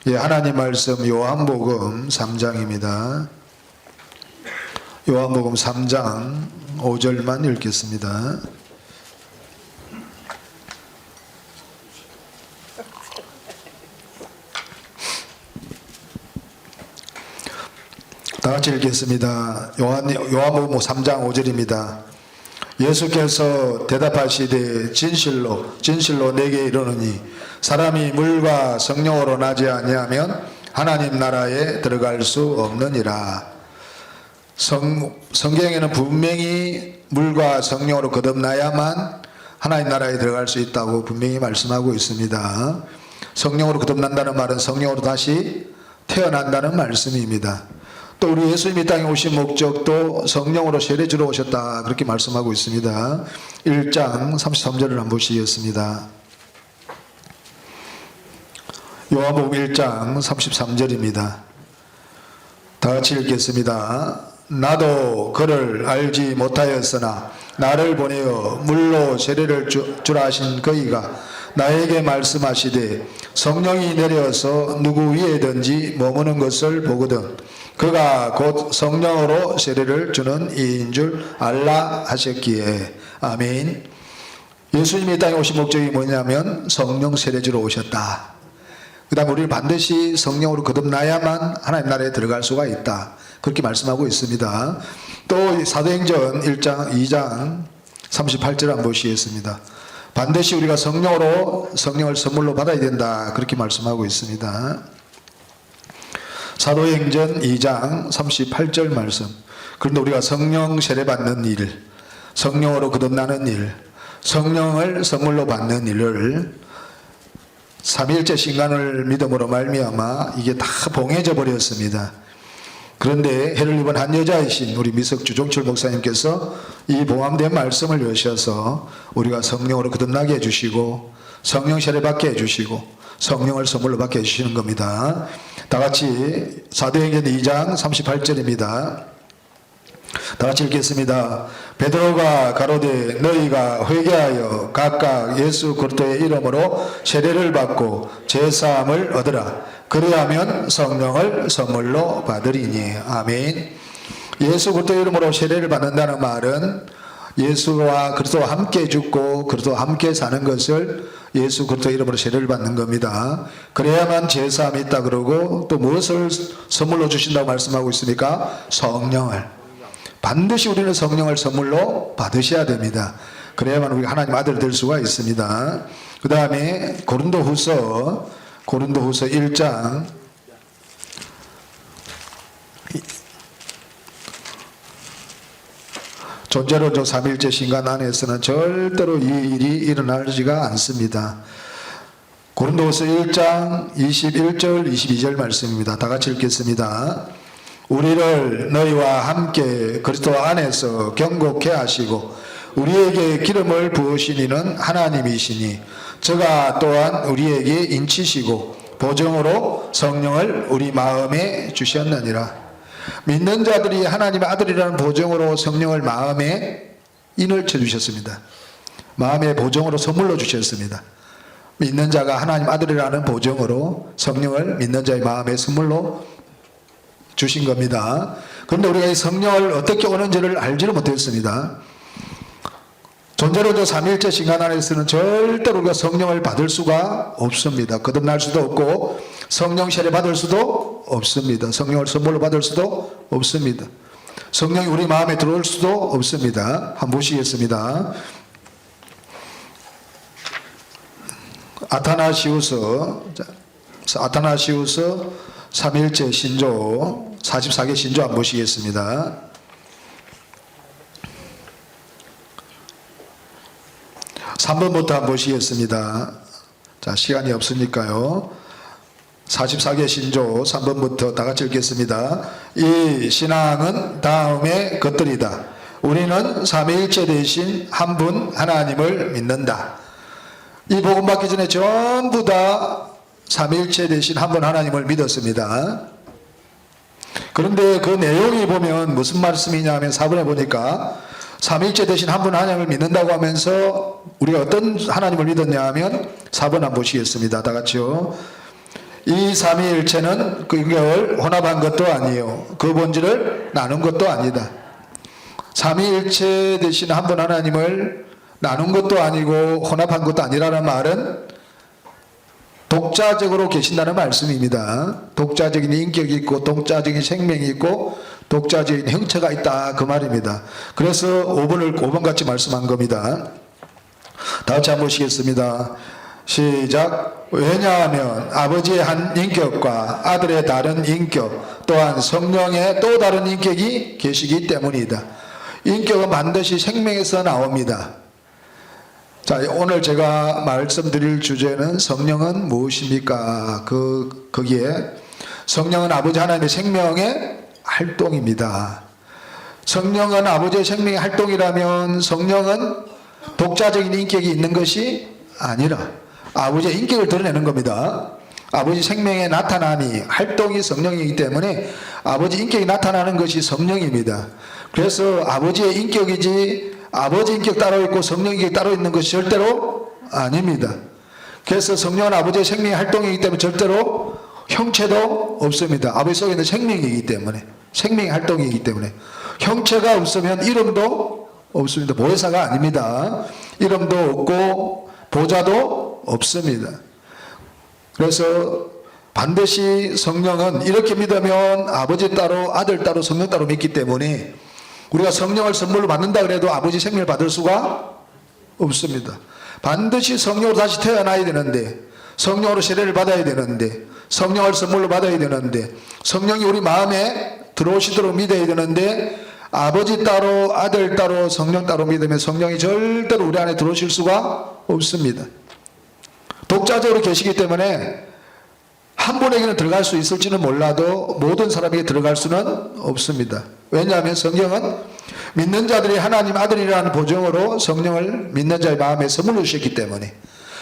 예, 하나님 말씀 요한복음 3장입니다. 요한복음 3장 5절만 읽겠습니다. 다 같이 읽겠습니다. 요한복음 3장 5절입니다. 예수께서 대답하시되 진실로 내게 이르노니 사람이 물과 성령으로 나지 아니하면 하나님 나라에 들어갈 수 없느니라. 성경에는 분명히 물과 성령으로 거듭나야만 하나님 나라에 들어갈 수 있다고 분명히 말씀하고 있습니다. 성령으로 거듭난다는 말은 성령으로 다시 태어난다는 말씀입니다. 또 우리 예수님이 땅에 오신 목적도 성령으로 세례주러 오셨다, 그렇게 말씀하고 있습니다. 1장 33절을 한번 보시겠습니다. 요한복음 1장 33절입니다. 다 같이 읽겠습니다. 나도 그를 알지 못하였으나 나를 보내어 물로 세례를 주라 하신 그이가 나에게 말씀하시되 성령이 내려서 누구 위에든지 머무는 것을 보거든 그가 곧 성령으로 세례를 주는 이인 줄 알라 하셨기에. 아멘. 예수님이 땅에 오신 목적이 뭐냐면 성령 세례주로 오셨다. 그 다음에 우리는 반드시 성령으로 거듭나야만 하나님 나라에 들어갈 수가 있다, 그렇게 말씀하고 있습니다. 또 사도행전 2장 38절 한번 보시겠습니다. 반드시 우리가 성령을 선물로 받아야 된다, 그렇게 말씀하고 있습니다. 사도행전 2장 38절 말씀. 그런데 우리가 성령 세례 받는 일, 성령으로 거듭나는 일, 성령을 선물로 받는 일을 삼위일체 신간을 믿음으로 말미암아 이게 다 봉해져 버렸습니다. 그런데 해를 입은 한 여자이신 우리 미석주 종철 목사님께서 이 봉함된 말씀을 여셔서 우리가 성령으로 거듭나게 해주시고 성령 세례 받게 해주시고 성령을 선물로 받게 해주시는 겁니다. 다 같이 사도행전 2장 38절입니다. 다 같이 읽겠습니다. 베드로가 가로되 너희가 회개하여 각각 예수 그리스도의 이름으로 세례를 받고 제사함을 얻으라. 그리하면 성령을 선물로 받으리니. 아멘. 예수 그리스도의 이름으로 세례를 받는다는 말은 예수와 그리스도와 함께 죽고 그리스도와 함께 사는 것을 예수 그리스도의 이름으로 세례를 받는 겁니다. 그래야만 제사함이 있다 그러고 또 무엇을 선물로 주신다고 말씀하고 있습니까? 성령을. 반드시 우리는 성령을 선물로 받으셔야 됩니다. 그래야만 우리가 하나님 아들 될 수가 있습니다. 그 다음에 고린도후서 1장 존재론적 삼일체 신간 안에서는 절대로 이 일이 일어나지가 않습니다. 고린도후서 1장 21절 22절 말씀입니다. 다 같이 읽겠습니다. 우리를 너희와 함께 그리스도 안에서 경고케 하시고 우리에게 기름을 부으신 이는 하나님이시니 저가 또한 우리에게 인치시고 보정으로 성령을 우리 마음에 주셨느니라. 믿는 자들이 하나님의 아들이라는 보정으로 성령을 마음에 인을 쳐주셨습니다. 마음의 보정으로 선물로 주셨습니다. 믿는 자가 하나님 아들이라는 보정으로 성령을 믿는 자의 마음에 선물로 주신 겁니다. 그런데 우리가 이 성령을 어떻게 오는지를 알지를 못했습니다. 존재론적 삼위일체 신간 안에서는 절대로 우리가 성령을 받을 수가 없습니다. 거듭날 수도 없고 성령 세례 받을 수도 없습니다. 성령을 선물로 받을 수도 없습니다. 성령이 우리 마음에 들어올 수도 없습니다. 한번 보시겠습니다. 아타나시우스 삼위일체 신조 44개 신조 한번 보시겠습니다. (3번부터) 한번 보시겠습니다. 자, 시간이 없으니까요. 44개 신조 3번부터 다 같이 읽겠습니다. 이 신앙은 다음의 것들이다. 우리는 삼위일체 되신 한 분 하나님을 믿는다. 이 복음 받기 전에 전부 다 삼위일체 되신 한 분 하나님을 믿었습니다. 그런데 그 내용이 보면 무슨 말씀이냐 하면 4번에 보니까 삼위일체 되신 한 분 하나님을 믿는다고 하면서 우리가 어떤 하나님을 믿었냐 하면 4번 한번 보시겠습니다. 다 같이요. 이 삼위일체는 그 인격을 혼합한 것도 아니요 그 본질을 나눈 것도 아니다. 삼위일체 대신 한 분 하나님을 나눈 것도 아니고 혼합한 것도 아니라는 말은 독자적으로 계신다는 말씀입니다. 독자적인 인격이 있고 독자적인 생명이 있고 독자적인 형체가 있다 그 말입니다. 그래서 5번 같이 말씀한 겁니다. 다 같이 한번 보시겠습니다. 시작. 왜냐하면 아버지의 한 인격과 아들의 다른 인격 또한 성령의 또 다른 인격이 계시기 때문이다. 인격은 반드시 생명에서 나옵니다. 자, 오늘 제가 말씀드릴 주제는 성령은 무엇입니까? 거기에 성령은 아버지 하나님의 생명의 활동입니다. 성령은 아버지의 생명의 활동이라면 성령은 독자적인 인격이 있는 것이 아니라 아버지의 인격을 드러내는 겁니다. 아버지 생명의 나타남이 활동이 성령이기 때문에 아버지 인격이 나타나는 것이 성령입니다. 그래서 아버지의 인격이지 아버지 인격 따로 있고 성령 인격 따로 있는 것이 절대로 아닙니다. 그래서 성령은 아버지의 생명의 활동이기 때문에 절대로 형체도 없습니다. 아버지 속에 있는 생명이기 때문에 생명의 활동이기 때문에 형체가 없으면 이름도 없습니다. 보혜사가 아닙니다. 이름도 없고 보좌도 없습니다. 그래서 반드시 성령은 이렇게 믿으면 아버지 따로 아들 따로 성령 따로 믿기 때문에 우리가 성령을 선물로 받는다 그래도 아버지 생명을 받을 수가 없습니다. 반드시 성령으로 다시 태어나야 되는데 성령으로 세례를 받아야 되는데 성령을 선물로 받아야 되는데 성령이 우리 마음에 들어오시도록 믿어야 되는데 아버지 따로 아들 따로 성령 따로 믿으면 성령이 절대로 우리 안에 들어오실 수가 없습니다. 독자적으로 계시기 때문에 한 분에게는 들어갈 수 있을지는 몰라도 모든 사람에게 들어갈 수는 없습니다. 왜냐하면 성경은 믿는 자들이 하나님 아들이라는 보증으로 성령을 믿는 자의 마음에 선물로 주셨기 때문에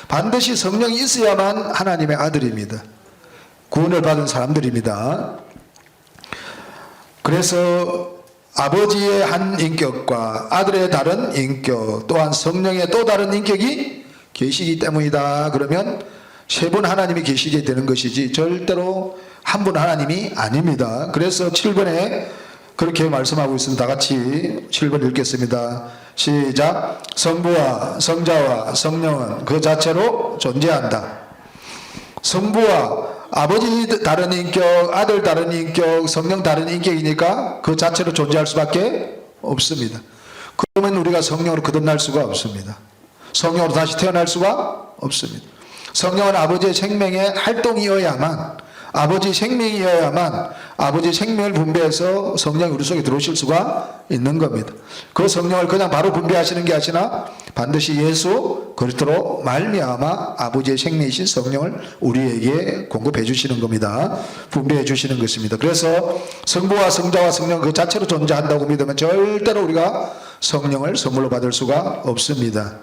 반드시 성령이 있어야만 하나님의 아들입니다. 구원을 받은 사람들입니다. 그래서 아버지의 한 인격과 아들의 다른 인격 또한 성령의 또 다른 인격이 계시기 때문이다. 그러면 세 분 하나님이 계시게 되는 것이지 절대로 한 분 하나님이 아닙니다. 그래서 7번에 그렇게 말씀하고 있습니다. 다 같이 7번 읽겠습니다. 시작. 성부와 성자와 성령은 그 자체로 존재한다. 성부와 아버지 다른 인격, 아들 다른 인격, 성령 다른 인격이니까 그 자체로 존재할 수밖에 없습니다. 그러면 우리가 성령으로 거듭날 수가 없습니다. 성령으로 다시 태어날 수가 없습니다. 성령은 아버지의 생명의 활동이어야만 아버지 생명이어야만 아버지 생명을 분배해서 성령이 우리 속에 들어오실 수가 있는 겁니다. 그 성령을 그냥 바로 분배하시는 게 아니라 반드시 예수 그리스도로 말미암아 아버지의 생명이신 성령을 우리에게 공급해 주시는 겁니다. 분배해 주시는 것입니다. 그래서 성부와 성자와 성령 그 자체로 존재한다고 믿으면 절대로 우리가 성령을 선물로 받을 수가 없습니다.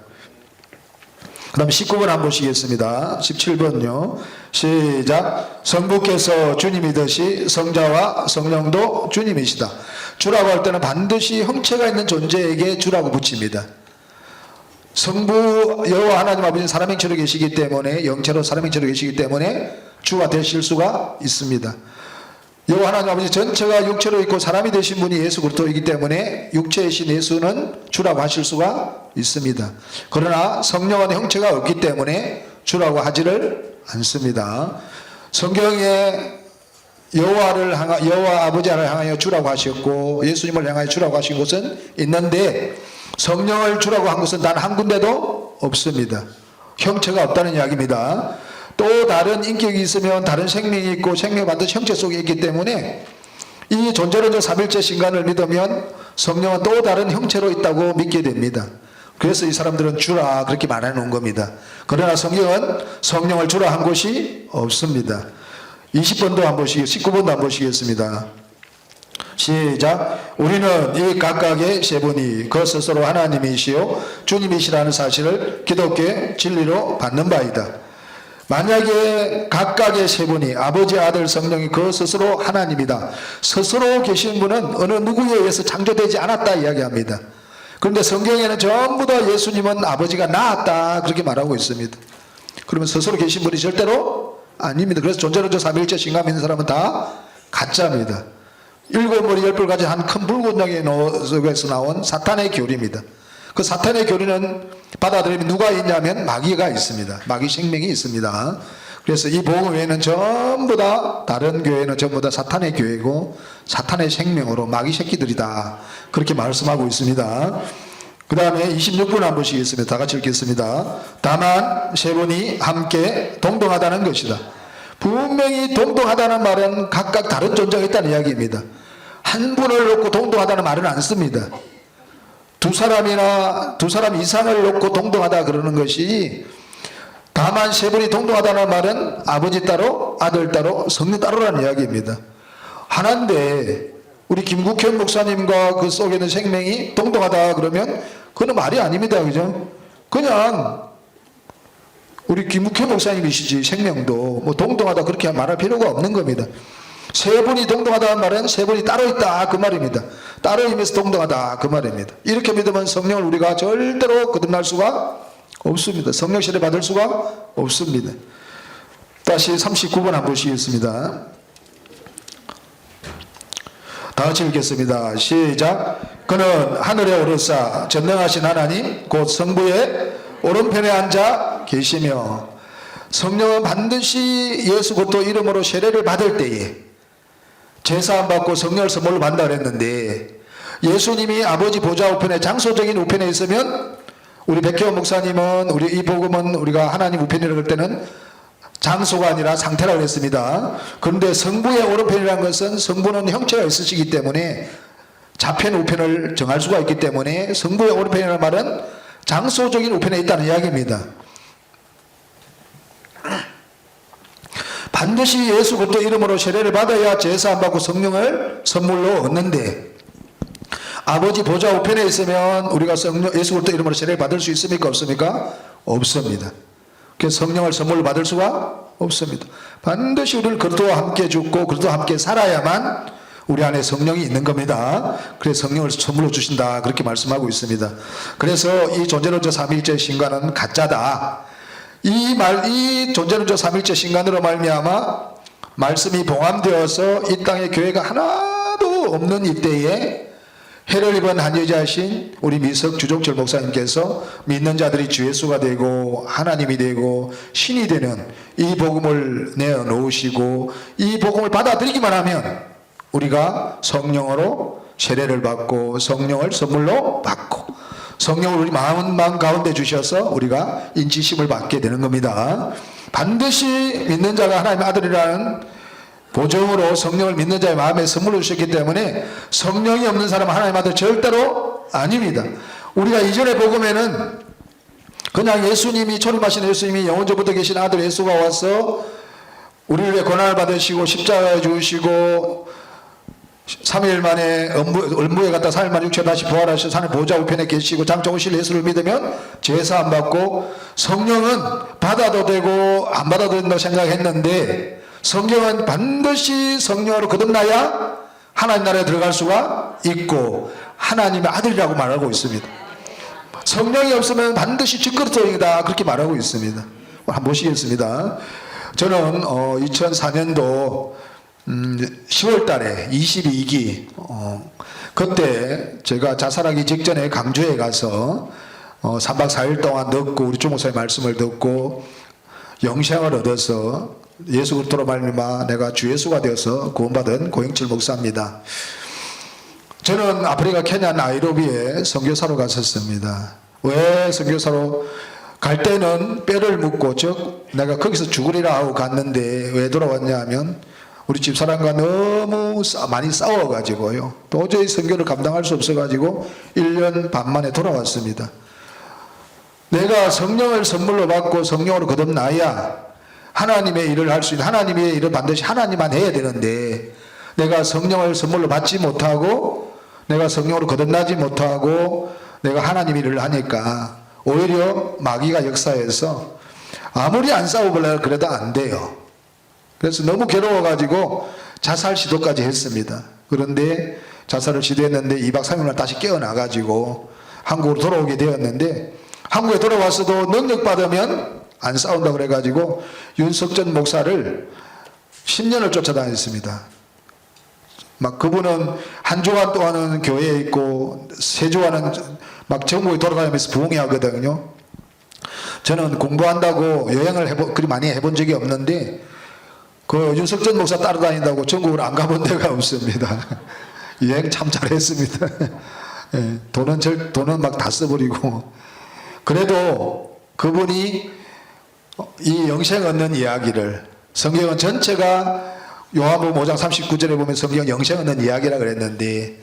그 다음 19번 한번 보시겠습니다. 17번요. 시작. 성부께서 주님이듯이 성자와 성령도 주님이시다. 주라고 할 때는 반드시 형체가 있는 존재에게 주라고 붙입니다. 성부 여호와 하나님 아버지는 사람 형체로 계시기 때문에 영체로 사람 형체로 계시기 때문에 주가 되실 수가 있습니다. 여호와 하나님 아버지 전체가 육체로 있고 사람이 되신 분이 예수 그리스도이기 때문에 육체이신 예수는 주라고 하실 수가 있습니다. 그러나 성령은 형체가 없기 때문에 주라고 하지를 않습니다. 성경에 여호와 아버지를 향하여 주라고 하셨고 예수님을 향하여 주라고 하신 것은 있는데 성령을 주라고 한 것은 단 한 군데도 없습니다. 형체가 없다는 이야기입니다. 또 다른 인격이 있으면 다른 생명이 있고 생명이 반드시 형체 속에 있기 때문에 이 존재론적 삼일체 신간을 믿으면 성령은 또 다른 형체로 있다고 믿게 됩니다. 그래서 이 사람들은 주라 그렇게 말해 놓은 겁니다. 그러나 성경은 성령을 주라 한 것이 없습니다. 20번도 한 번씩 19번도 한 보시겠습니다. 시작. 우리는 이 각각의 세 분이 그 스스로 하나님이시요 주님이시라는 사실을 기독교의 진리로 받는 바이다. 만약에 각각의 세 분이 아버지 아들 성령이 그 스스로 하나님이다. 스스로 계신 분은 어느 누구에 의해서 창조되지 않았다 이야기합니다. 그런데 성경에는 전부 다 예수님은 아버지가 낳았다 그렇게 말하고 있습니다. 그러면 스스로 계신 분이 절대로 아닙니다. 그래서 존재론자 삼위일체 신감 있는 사람은 다 가짜입니다. 일곱 머리 열 뿔 가진 한 큰 붉은 양의 속에서 나온 사탄의 교리입니다. 그 사탄의 교리는 받아들이면 누가 있냐면 마귀가 있습니다. 마귀 생명이 있습니다. 그래서 이 복음 외에는 전부 다 다른 교회는 전부 다 사탄의 교회고 사탄의 생명으로 마귀 새끼들이다. 그렇게 말씀하고 있습니다. 그 다음에 26분 한 번씩 있습니다. 다 같이 읽겠습니다. 다만 세 분이 함께 동등하다는 것이다. 분명히 동등하다는 말은 각각 다른 존재가 있다는 이야기입니다. 한 분을 놓고 동등하다는 말은 안 씁니다. 두 사람이나 두 사람 이상을 놓고 동등하다 그러는 것이, 다만 세 분이 동등하다는 말은 아버지 따로 아들 따로 성령 따로라는 이야기입니다. 하나인데 우리 김국현 목사님과 그 속에 있는 생명이 동등하다 그러면 그건 말이 아닙니다. 그죠? 그냥 우리 김국현 목사님이시지 생명도 뭐 동등하다 그렇게 말할 필요가 없는 겁니다. 세 분이 동등하다는 말은 세 분이 따로 있다 그 말입니다. 따로 임해서 동등하다 그 말입니다. 이렇게 믿으면 성령을 우리가 절대로 거듭날 수가 없습니다. 성령 세례 받을 수가 없습니다. 다시 39번 한 번 보시겠습니다. 다 같이 읽겠습니다. 시작. 그는 하늘에 오르사 전능하신 하나님 곧 성부의 오른편에 앉아 계시며, 성령은 반드시 예수 그리스도 이름으로 세례를 받을 때에 제사함 받고 성령을 선물로 받는다 그랬는데, 예수님이 아버지 보좌 우편에 장소적인 우편에 있으면, 우리 백혜원 목사님은 우리 이 복음은 우리가 하나님 우편이라고 할 때는 장소가 아니라 상태라고 했습니다. 그런데 성부의 오른편이라는 것은 성부는 형체가 있으시기 때문에 좌편 우편을 정할 수가 있기 때문에 성부의 오른편이라는 말은 장소적인 우편에 있다는 이야기입니다. 반드시 예수 그리스도 이름으로 세례를 받아야 제사 안 받고 성령을 선물로 얻는데, 아버지 보좌 우편에 있으면 우리가 예수 그리스도 이름으로 세례를 받을 수 있습니까? 없습니까? 없습니다. 그래서 성령을 선물로 받을 수가 없습니다. 반드시 우리를 그리스도와 함께 죽고 그리스도와 함께 살아야만 우리 안에 성령이 있는 겁니다. 그래서 성령을 선물로 주신다 그렇게 말씀하고 있습니다. 그래서 이 존재론자 삼위일체 신간은 가짜다. 이 존재론자 삼위일체 신간으로 말미암아 말씀이 봉함되어서 이 땅에 교회가 하나도 없는 이때에 해를 입은 한 여자신 우리 미석 주종철 목사님께서 믿는 자들이 주 예수가 되고 하나님이 되고 신이 되는 이 복음을 내어놓으시고, 이 복음을 받아들이기만 하면 우리가 성령으로 세례를 받고 성령을 선물로 받고 성령을 우리 마음 가운데 주셔서 우리가 인지심을 받게 되는 겁니다. 반드시 믿는 자가 하나님의 아들이라는 보정으로 성령을 믿는 자의 마음에 선물을 주셨기 때문에 성령이 없는 사람은 하나님의 아들 절대로 아닙니다. 우리가 이전의 복음에는 그냥 예수님이, 초림하신 예수님이 영원전부터 계신 아들 예수가 와서 우리를 위해 고난을 받으시고 십자가에 죽으시고 3일 만에 음부에 갔다 3일 만에 육체 다시 부활하셔서 하늘 보좌 우편에 계시고 장차 오실 예수를 믿으면 제사 안 받고, 성령은 받아도 되고 안 받아도 된다고 생각했는데 성경은 반드시 성령으로 거듭나야 하나님 나라에 들어갈 수가 있고 하나님의 아들이라고 말하고 있습니다. 성령이 없으면 반드시 적그리스도이다 그렇게 말하고 있습니다. 한번 보시겠습니다. 저는 2004년도 10월 달에 22기 그때 제가 자살하기 직전에 강주에 가서 3박 4일 동안 듣고 우리 주목사의 말씀을 듣고 영생을 얻어서 예수 그리스도로 말미암아 내가 주 예수가 되어서 구원받은 고영철 목사입니다. 저는 아프리카 케냐 나이로비에 선교사로 갔었습니다. 왜 선교사로 갈 때는 뼈를 묻고, 즉 내가 거기서 죽으리라 하고 갔는데 왜 돌아왔냐 하면 우리 집사람과 너무 많이 싸워가지고요, 도저히 선교를 감당할 수 없어가지고 1년 반 만에 돌아왔습니다. 내가 성령을 선물로 받고 성령으로 거듭나야 하나님의 일을 할 수 있는, 하나님의 일을 반드시 하나님만 해야 되는데 내가 성령을 선물로 받지 못하고 내가 성령으로 거듭나지 못하고 내가 하나님의 일을 하니까 오히려 마귀가 역사해서 아무리 안 싸워보려고 그래도 안 돼요. 그래서 너무 괴로워가지고 자살 시도까지 했습니다. 그런데 자살을 시도했는데 2박 3일날 다시 깨어나가지고 한국으로 돌아오게 되었는데, 한국에 돌아왔어도 능력받으면 안 싸운다 그래가지고 윤석전 목사를 10년을 쫓아다녔습니다. 막 그분은 한 주간 동안은 교회에 있고 세 주간은 막 전국에 돌아다니면서 부흥회 하거든요. 저는 공부한다고 여행을 그리 많이 해본 적이 없는데 그 윤석전 목사 따라다닌다고 전국을 안 가본 데가 없습니다. 여행 참 잘했습니다. 예, 돈은 막 다 써버리고. 그래도 그분이 이 영생 얻는 이야기를, 성경은 전체가 요한복음 5장 39절에 보면 성경 영생 얻는 이야기라 그랬는데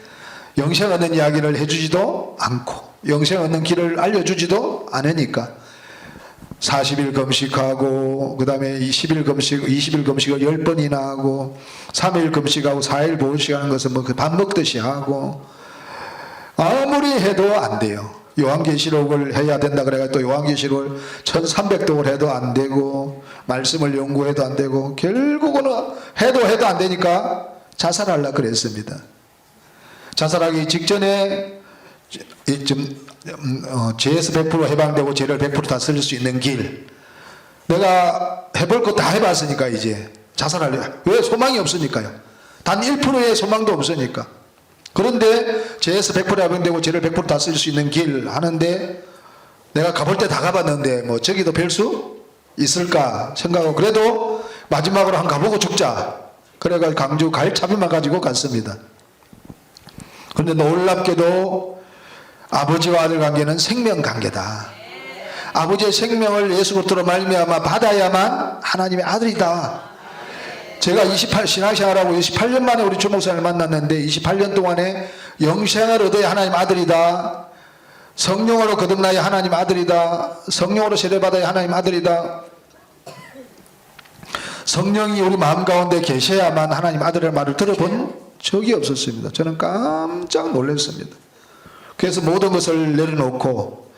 영생 얻는 이야기를 해주지도 않고 영생 얻는 길을 알려주지도 않으니까 40일 금식하고 그 다음에 20일 금식을 10번이나 하고 3일 금식하고 4일 보호식 하는 것은 뭐 밥 먹듯이 하고 아무리 해도 안 돼요. 요한계시록을 해야 된다 그래가 또 요한계시록을 1300독을 해도 안 되고 말씀을 연구해도 안 되고 결국은 해도 안 되니까 자살하려고 그랬습니다. 자살하기 직전에 죄에서 100% 해방되고 죄를 100% 다 쓸 수 있는 길, 내가 해볼 거 다 해봤으니까 이제 자살하려. 왜? 소망이 없으니까요. 단 1%의 소망도 없으니까. 그런데 죄에서 100% 해방되고 죄를 100% 다 쓸 수 있는 길 하는데 내가 가볼 때 다 가봤는데 뭐 저기도 별 수 있을까 생각하고 그래도 마지막으로 한 가보고 죽자. 그래가 강주 갈 차비만 가지고 갔습니다. 그런데 놀랍게도 아버지와 아들 관계는 생명 관계다. 아버지의 생명을 예수 그리스도로 말미암아 받아야만 하나님의 아들이다. 제가 신앙생활하고 28년 만에 우리 주 목사님을 만났는데 28년 동안에 영생을 얻어야 하나님 아들이다. 성령으로 거듭나야 하나님 아들이다. 성령으로 세례받아야 하나님 아들이다. 성령이 우리 마음 가운데 계셔야만 하나님 아들이라는 말을 들어본 적이 없었습니다. 저는 깜짝 놀랐습니다. 그래서 모든 것을 내려놓고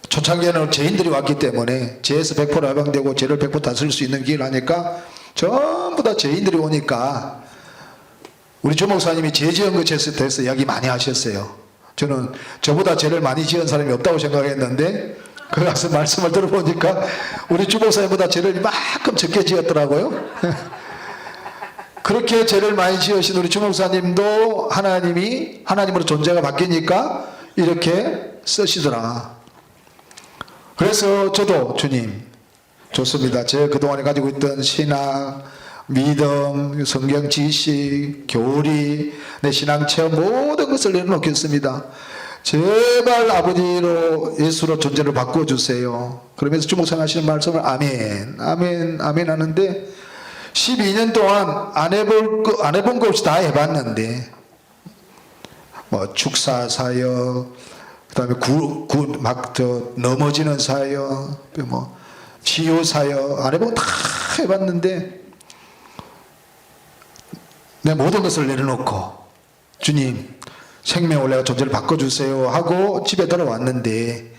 초창기에는 죄인들이 왔기 때문에 죄에서 100% 해방되고 죄를 100% 다 쓸 수 있는 길을 하니까 전부 다 죄인들이 오니까 우리 주 목사님이 죄 지은 것에 대해서 이야기 많이 하셨어요. 저는 저보다 죄를 많이 지은 사람이 없다고 생각했는데 그 가서 말씀을 들어보니까 우리 주 목사님보다 죄를 이만큼 적게 지었더라고요. 그렇게 죄를 많이 지으신 우리 주 목사님도 하나님이 하나님으로 존재가 바뀌니까 이렇게 쓰시더라. 그래서 저도 주님 좋습니다. 제가 그동안에 가지고 있던 신학, 믿음, 성경 지식, 교리, 내 신앙 체험 모든 것을 내려놓겠습니다. 제발 아버지로 예수로 존재를 바꿔주세요. 그러면서 주목상 하시는 말씀을 아멘 아멘 아멘 하는데 12년 동안 안 해본 거 없이 다 해봤는데 뭐 축사 사역, 그 다음에 넘어지는 사역, 뭐 치유 사역 안 해보고 다 해봤는데 내 모든 것을 내려놓고 주님 생명을 내가 존재를 바꿔주세요 하고 집에 돌아왔는데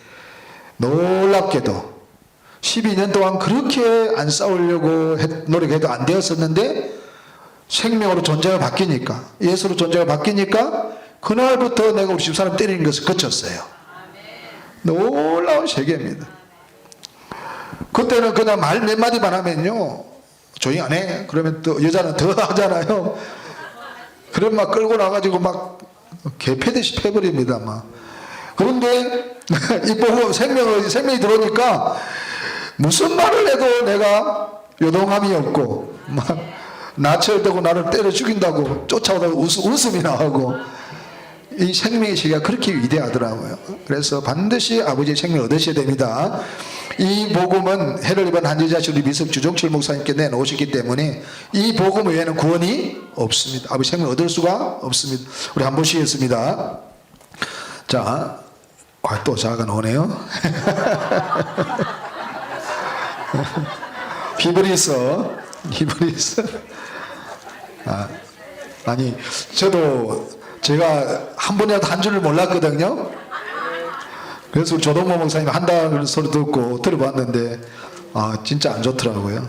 놀랍게도 12년 동안 그렇게 안 싸우려고 노력해도 안 되었었는데 생명으로 존재가 바뀌니까 예수로 존재가 바뀌니까 그날부터 내가 우리 집사람 때리는 것을 그쳤어요. 놀라운 세계입니다. 그때는 그냥 말 몇 마디만 하면요 조용히 안 해. 그러면 또 여자는 더 하잖아요. 그럼 막 끌고 나가지고 막 개패듯이 패버립니다 막. 그런데 이 보고 생명이 들어오니까 무슨 말을 해도 내가 요동함이 없고 막 나철되고 나를 때려 죽인다고 쫓아오다가 웃음이 나오고 이 생명의 세계가 그렇게 위대하더라고요. 그래서 반드시 아버지의 생명을 얻으셔야 됩니다. 이 복음은 해를 입은 한 여자씨 우리 미석 주종철 목사님께 내놓으셨기 때문에 이 복음 외에는 구원이 없습니다. 아버지 생명을 얻을 수가 없습니다. 우리 한번 보시겠습니다. 자, 또 자가 나오네요. 히브리서. 아니 저도 제가 한 번이라도 한 줄을 몰랐거든요. 그래서 우리 조동모 목사님 한다는 소리 듣고 들어봤는데 진짜 안 좋더라고요.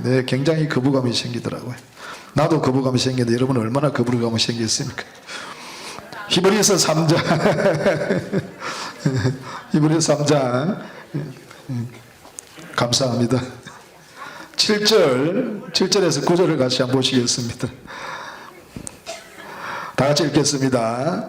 네, 굉장히 거부감이 생기더라고요. 나도 거부감이 생겼는데 여러분은 얼마나 거부감이 생겼습니까? 히브리서 3장 히브리서 3장 감사합니다. 7절에서 9절을 같이 한번 보시겠습니다. 다 같이 읽겠습니다.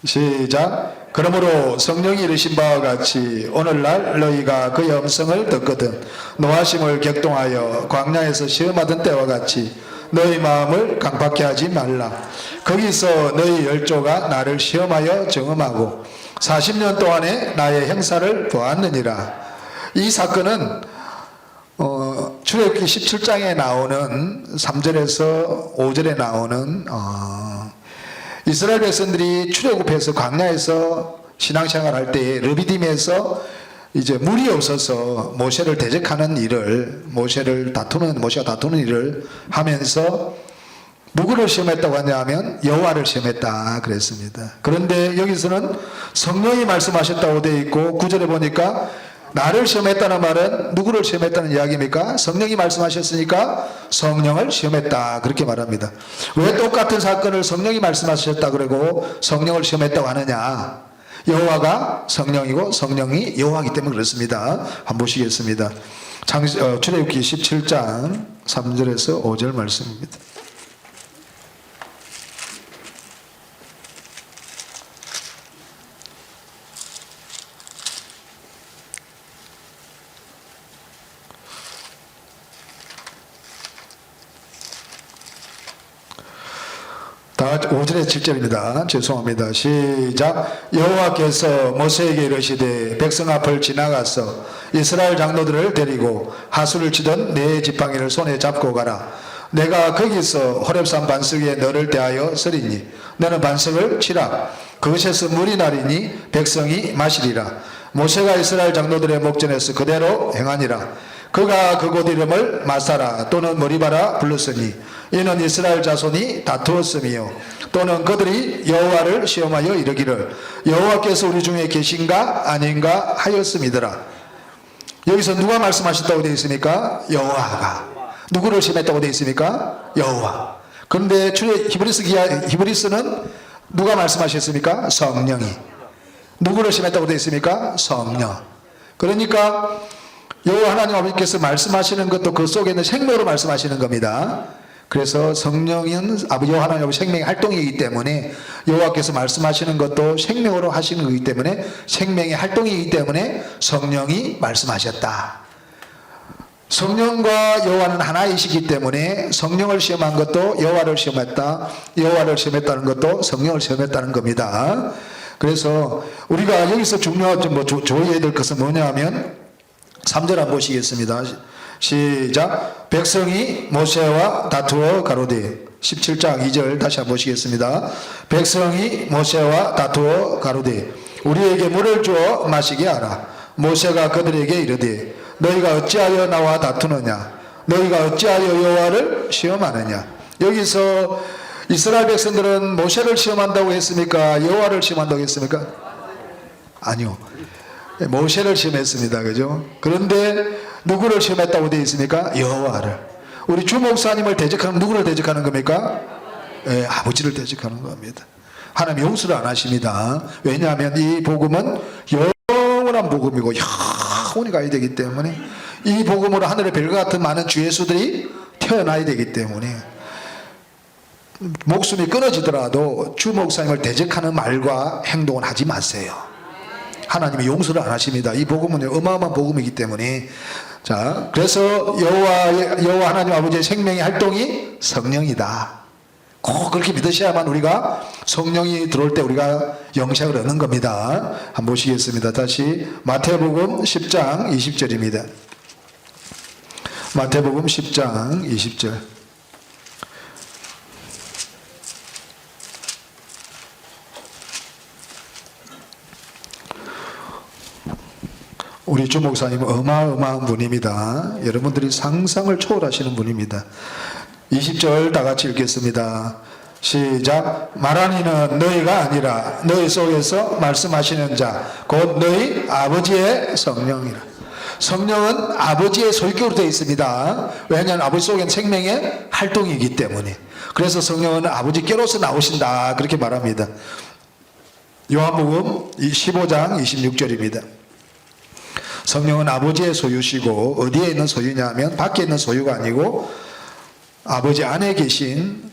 시작. 그러므로 성령이 이르신 바와 같이 오늘날 너희가 그의 음성을 듣거든 노하심을 격동하여 광야에서 시험하던 때와 같이 너희 마음을 강팍케 하지 말라. 거기서 너희 열조가 나를 시험하여 정음하고 40년 동안에 나의 행사를 보았느니라. 이 사건은 출애굽기 17장에 나오는 3절에서 5절에 나오는 이스라엘 백성들이 출애굽해서 광야에서 신앙생활 할 때에 르비딤에서 이제 물이 없어서 모세를 대적하는 일을 모세가 다투는 일을 하면서 누구를 시험했다고 하냐면 여호와를 시험했다 그랬습니다. 그런데 여기서는 성령이 말씀하셨다고 되어 있고 9절에 보니까 나를 시험했다는 말은 누구를 시험했다는 이야기입니까? 성령이 말씀하셨으니까 성령을 시험했다 그렇게 말합니다. 왜 똑같은 사건을 성령이 말씀하셨다 그러고 성령을 시험했다고 하느냐? 여호와가 성령이고 성령이 여호와이기 때문에 그렇습니다. 한번 보시겠습니다. 출애굽기 17장 3절에서 5절 말씀입니다. 다 5절에 7절입니다. 죄송합니다. 시작. 여호와께서 모세에게 이르시되 백성 앞을 지나가서 이스라엘 장로들을 데리고 하수를 치던 네 지팡이를 손에 잡고 가라. 내가 거기서 호렙산 반석에 너를 대하여 서리니 너는 반석을 치라. 그것에서 물이 나리니 백성이 마시리라. 모세가 이스라엘 장로들의 목전에서 그대로 행하니라. 그가 그곳 이름을 마사라 또는 머리바라 불렀으니 이는 이스라엘 자손이 다투었으며 또는 그들이 여호와를 시험하여 이르기를 여호와께서 우리 중에 계신가 아닌가 하였음이더라. 여기서 누가 말씀하셨다고 되어 있습니까? 여호와가. 누구를 시험했다고 되어 있습니까? 여호와. 그런데 히브리스는 누가 말씀하셨습니까? 성령이. 누구를 시험했다고 되어 있습니까? 성령. 그러니까 여호와 하나님 아버지께서 말씀하시는 것도 그 속에 있는 생명으로 말씀하시는 겁니다. 그래서 성령은 여호와 하나님 아버지 생명의 활동이기 때문에 여호와께서 말씀하시는 것도 생명으로 하시는 것이기 때문에 생명의 활동이기 때문에 성령이 말씀하셨다. 성령과 여호와는 하나이시기 때문에 성령을 시험한 것도 여호와를 시험했다. 여호와를 시험했다는 것도 성령을 시험했다는 겁니다. 그래서 우리가 여기서 조해야 될 것은 뭐냐면 3절 한번 보시겠습니다. 시작. 백성이 모세와 다투어 가로되 17장 2절 다시 한번 보시겠습니다. 백성이 모세와 다투어 가로되 우리에게 물을 주어 마시게 하라. 모세가 그들에게 이르되 너희가 어찌하여 나와 다투느냐? 너희가 어찌하여 여호와를 시험하느냐? 여기서 이스라엘 백성들은 모세를 시험한다고 했습니까? 여호와를 시험한다고 했습니까? 아니요. 모세를 시험했습니다. 그죠? 그런데 누구를 시험했다고 되어 있습니까? 여호와를. 우리 주 목사님을 대적하는 누구를 대적하는 겁니까? 아버지를 대적하는 겁니다. 하나님 용서를 안 하십니다. 왜냐하면 이 복음은 영원한 복음이고 영원히 가야 되기 때문에 이 복음으로 하늘의 별과 같은 많은 주 예수들이 태어나야 되기 때문에 목숨이 끊어지더라도 주 목사님을 대적하는 말과 행동은 하지 마세요. 하나님이 용서를 안 하십니다. 이 복음은 어마어마한 복음이기 때문에. 자, 그래서 여호와 하나님 아버지의 생명의 활동이 성령이다. 꼭 그렇게 믿으셔야만 우리가 성령이 들어올 때 우리가 영생을 얻는 겁니다. 한번 보시겠습니다. 다시 마태복음 10장 20절입니다. 마태복음 10장 20절. 우리 주 목사님은 어마어마한 분입니다. 여러분들이 상상을 초월하시는 분입니다. 20절 다 같이 읽겠습니다. 시작. 말하니는 너희가 아니라 너희 속에서 말씀하시는 자 곧 너희 아버지의 성령이라. 성령은 아버지의 소유격으로 되어 있습니다. 왜냐하면 아버지 속에는 생명의 활동이기 때문에. 그래서 성령은 아버지께로서 나오신다 그렇게 말합니다. 요한복음 15장 26절입니다. 성령은 아버지의 소유시고 어디에 있는 소유냐 하면 밖에 있는 소유가 아니고 아버지 안에 계신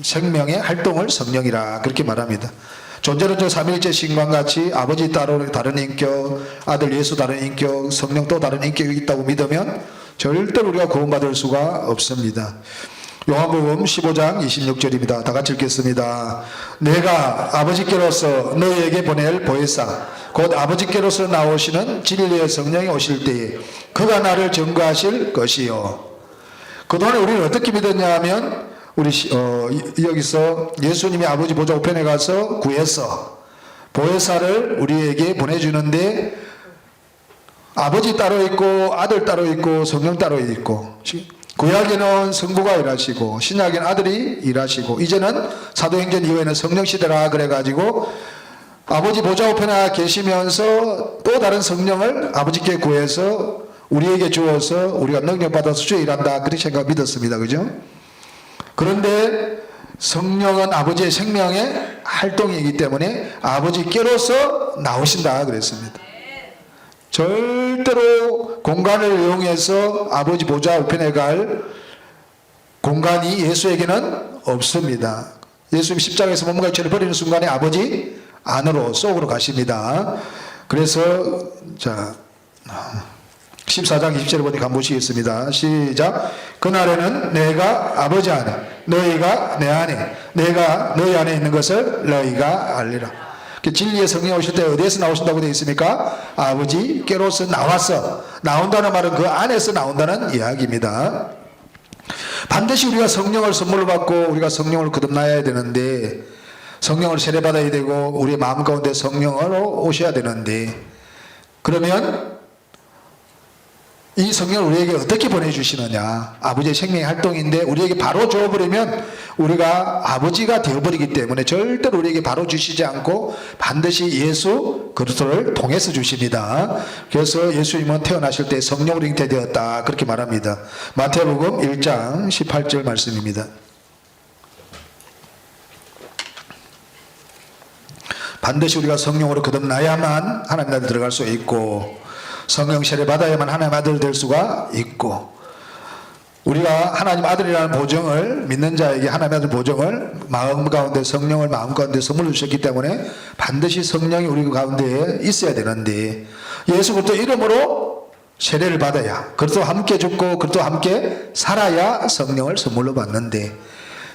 생명의 활동을 성령이라 그렇게 말합니다. 존재론적 삼일체 신과 같이 아버지 따로 다른 인격, 아들 예수 다른 인격, 성령 또 다른 인격이 있다고 믿으면 절대로 우리가 구원받을 수가 없습니다. 요한복음 15장 26절입니다. 다 같이 읽겠습니다. 내가 아버지께로서 너희에게 보낼 보혜사 곧 아버지께로서 나오시는 진리의 성령이 오실 때에 그가 나를 증거하실 것이요. 그동안에 우리는 어떻게 믿었냐 하면 우리 여기서 예수님이 아버지 보좌 우편에 가서 구해서 보혜사를 우리에게 보내주는데 아버지 따로 있고 아들 따로 있고 성령 따로 있고 구약에는 성부가 일하시고 신약에는 아들이 일하시고 이제는 사도행전 이후에는 성령 시대라 그래가지고 아버지 보좌 우편에 계시면서 또 다른 성령을 아버지께 구해서 우리에게 주어서 우리가 능력받아서 주에 일한다 그렇게 생각 믿었습니다. 그죠? 그런데 성령은 아버지의 생명의 활동이기 때문에 아버지께로서 나오신다 그랬습니다. 절대로 공간을 이용해서 아버지 보좌 우편에 갈 공간이 예수에게는 없습니다. 예수님 십자가에서 몸과 육체를 버리는 순간에 아버지 안으로 속으로 가십니다. 그래서 자 14장 20절에 보니까 한번 보시겠습니다. 시작. 그날에는 내가 아버지 안에 너희가 내 안에 내가 너희 안에 있는 것을 너희가 알리라. 진리의 성령이 오실 때 어디에서 나오신다고 되어 있습니까? 아버지께로서 나와서 나온다는 말은 그 안에서 나온다는 이야기입니다. 반드시 우리가 성령을 선물로 받고 우리가 성령을 거듭나야 되는데 성령을 세례받아야 되고 우리의 마음 가운데 성령으로 오셔야 되는데 그러면 이 성령을 우리에게 어떻게 보내주시느냐. 아버지의 생명의 활동인데 우리에게 바로 줘버리면 우리가 아버지가 되어버리기 때문에 절대로 우리에게 바로 주시지 않고 반드시 예수 그리스도를 통해서 주십니다. 그래서 예수님은 태어나실 때 성령으로 잉태되었다 그렇게 말합니다. 마태복음 1장 18절 말씀입니다. 반드시 우리가 성령으로 거듭나야만 하나님 나라에 들어갈 수 있고 성령 세례 받아야만 하나님 아들 될 수가 있고 우리가 하나님 아들이라는 보정을 믿는 자에게 하나님 아들 보정을 마음 가운데 성령을 마음 가운데 선물로 주셨기 때문에 반드시 성령이 우리 가운데에 있어야 되는데 예수 그리스도 이름으로 세례를 받아야 그리스도 함께 죽고 그리스도 함께 살아야 성령을 선물로 받는데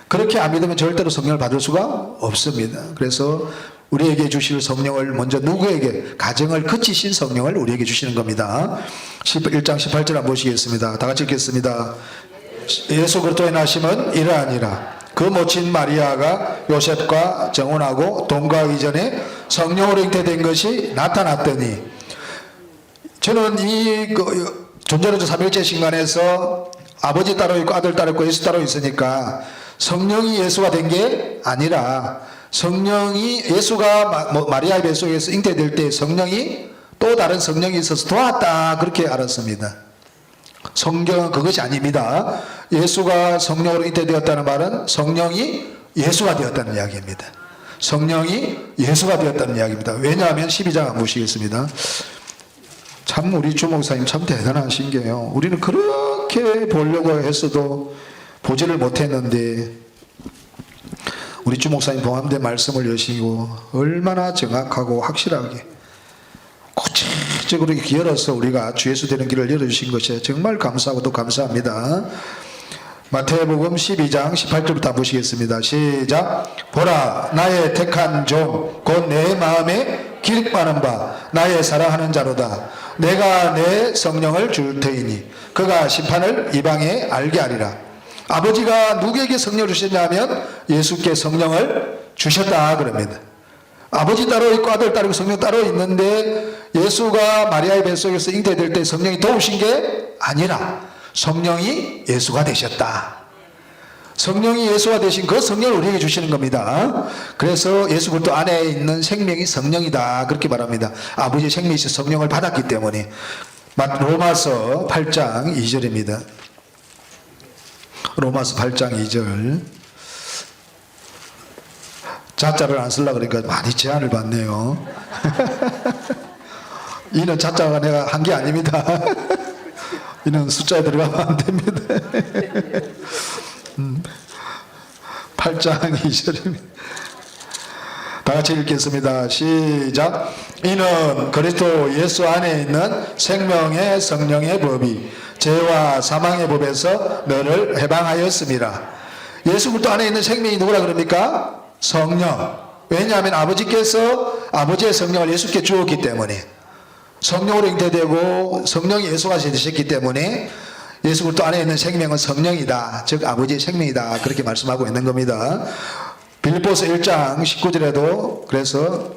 그렇게 안 믿으면 절대로 성령을 받을 수가 없습니다. 그래서 우리에게 주실 성령을 먼저 누구에게 가정을 그치신 성령을 우리에게 주시는 겁니다. 1장 18절 한번 보시겠습니다. 다 같이 읽겠습니다. 예수 그리스도의 나심은 이러하니라. 그 모친 마리아가 요셉과 정혼하고 동거하기 전에 성령으로 잉태된 것이 나타났더니 저는 이 존재론적 삼일체 신간에서 아버지 따로 있고 아들 따로 있고 예수 따로 있으니까 성령이 예수가 된 게 아니라 성령이 예수가 마리아의 뱃속에서 잉태될 때 성령이 또 다른 성령이 있어서 도왔다 그렇게 알았습니다. 성경은 그것이 아닙니다. 예수가 성령으로 잉태되었다는 말은 성령이 예수가 되었다는 이야기입니다. 성령이 예수가 되었다는 이야기입니다. 왜냐하면 12장 한번 보시겠습니다. 참 우리 주목사님 참 대단하신 게요. 우리는 그렇게 보려고 했어도 보지를 못했는데 우리 주목사님 봉함대 말씀을 여시고 얼마나 정확하고 확실하게 구체적으로 기울어서 우리가 주 예수 되는 길을 열어주신 것에 정말 감사하고 또 감사합니다. 마태복음 12장 18절부터 보시겠습니다. 시작. 보라 나의 택한 종 곧 내 마음에 기립하는 바 나의 사랑하는 자로다. 내가 내 성령을 줄 터이니 그가 심판을 이방에 알게 하리라. 아버지가 누구에게 성령을 주셨냐면 예수께 성령을 주셨다 그럽니다. 아버지 따로 있고 아들 따로 있고 성령 따로 있는데 예수가 마리아의 뱃속에서 잉태될 때 성령이 도우신 게 아니라 성령이 예수가 되셨다. 성령이 예수가 되신 그 성령을 우리에게 주시는 겁니다. 그래서 예수 그리스도 안에 있는 생명이 성령이다 그렇게 말합니다. 아버지의 생명이 성령을 받았기 때문에. 로마서 8장 2절입니다. 로마서 8장 2절. 자자를 안 쓰려고 그러니까 많이 제한을 받네요. 이는 자자가 내가 한 게 아닙니다. 이는 숫자에 들어가면 안 됩니다. 8장 2절입니다. 다 같이 읽겠습니다. 시작. 이는 그리스도 예수 안에 있는 생명의 성령의 법이 죄와 사망의 법에서 너를 해방하였습니다. 예수 그리스도 안에 있는 생명이 누구라 그럽니까? 성령. 왜냐하면 아버지께서 아버지의 성령을 예수께 주었기 때문에, 성령으로 잉태되고 성령이 예수가 되셨기 때문에 예수 그리스도 안에 있는 생명은 성령이다, 즉 아버지의 생명이다, 그렇게 말씀하고 있는 겁니다. 빌립보서 1장 19절에도 그래서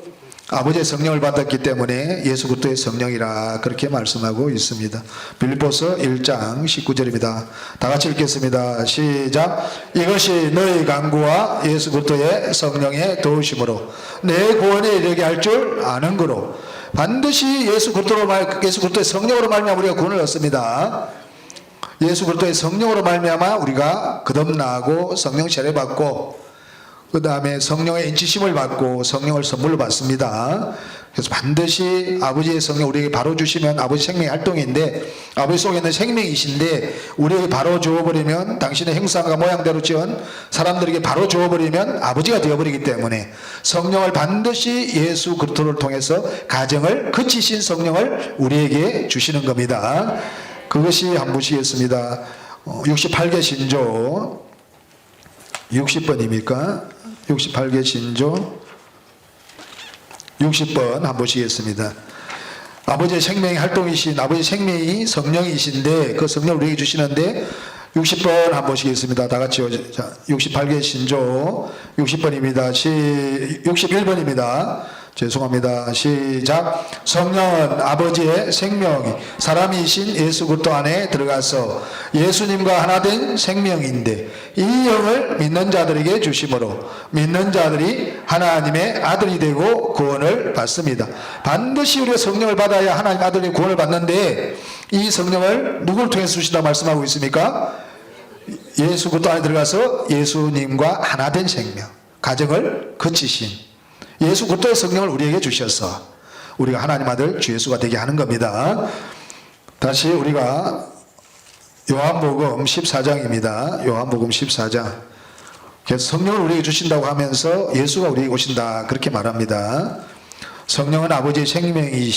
아버지의 성령을 받았기 때문에 예수 그리스도의 성령이라 그렇게 말씀하고 있습니다. 빌립보서 1장 19절입니다. 다 같이 읽겠습니다. 시작. 이것이 너희 간구와 예수 그리스도의 성령의 도우심으로 내 구원에 이르게 할 줄 아는 거로, 반드시 예수 그리스도의 성령으로 말미암아 우리가 구원을 얻습니다. 예수 그리스도의 성령으로 말미암아 우리가 거듭나고 성령 세례받고 그 다음에 성령의 인치심을 받고 성령을 선물로 받습니다. 그래서 반드시 아버지의 성령 우리에게 바로 주시면 아버지 생명의 활동인데, 아버지 속에 있는 생명이신데 우리에게 바로 주어버리면, 당신의 형상과 모양대로 지은 사람들에게 바로 주어버리면 아버지가 되어버리기 때문에 성령을 반드시 예수 그리스도를 통해서 가정을 그치신 성령을 우리에게 주시는 겁니다. 그것이 한번 보시겠습니다. 68개 신조 60번입니까? 68개 신조 60번 한번 보시겠습니다. 아버지의 생명의 활동이신 아버지의 생명이 성령이신데 그 성령을 우리에게 주시는데 60번 한번 보시겠습니다. 다 같이요. 자, 68개 신조 60번입니다. 61번입니다. 죄송합니다. 시작. 성령은 아버지의 생명이 사람이신 예수 그리스도 안에 들어가서 예수님과 하나 된 생명인데 이 영을 믿는 자들에게 주심으로 믿는 자들이 하나님의 아들이 되고 구원을 받습니다. 반드시 우리가 성령을 받아야 하나님 아들이 구원을 받는데, 이 성령을 누구를 통해서 주신다고 말씀하고 있습니까? 예수 그리스도 안에 들어가서 예수님과 하나 된 생명, 가정을 거치신 예수 그리스도의 성령을 우리에게 주셔서 우리가 하나님 아들 주 예수가 되게 하는 겁니다. 다시 우리가 요한복음 14장입니다. 요한복음 14장. 그래서 성령을 우리에게 주신다고 하면서 예수가 우리에게 오신다 그렇게 말합니다. 성령은 아버지의 생명이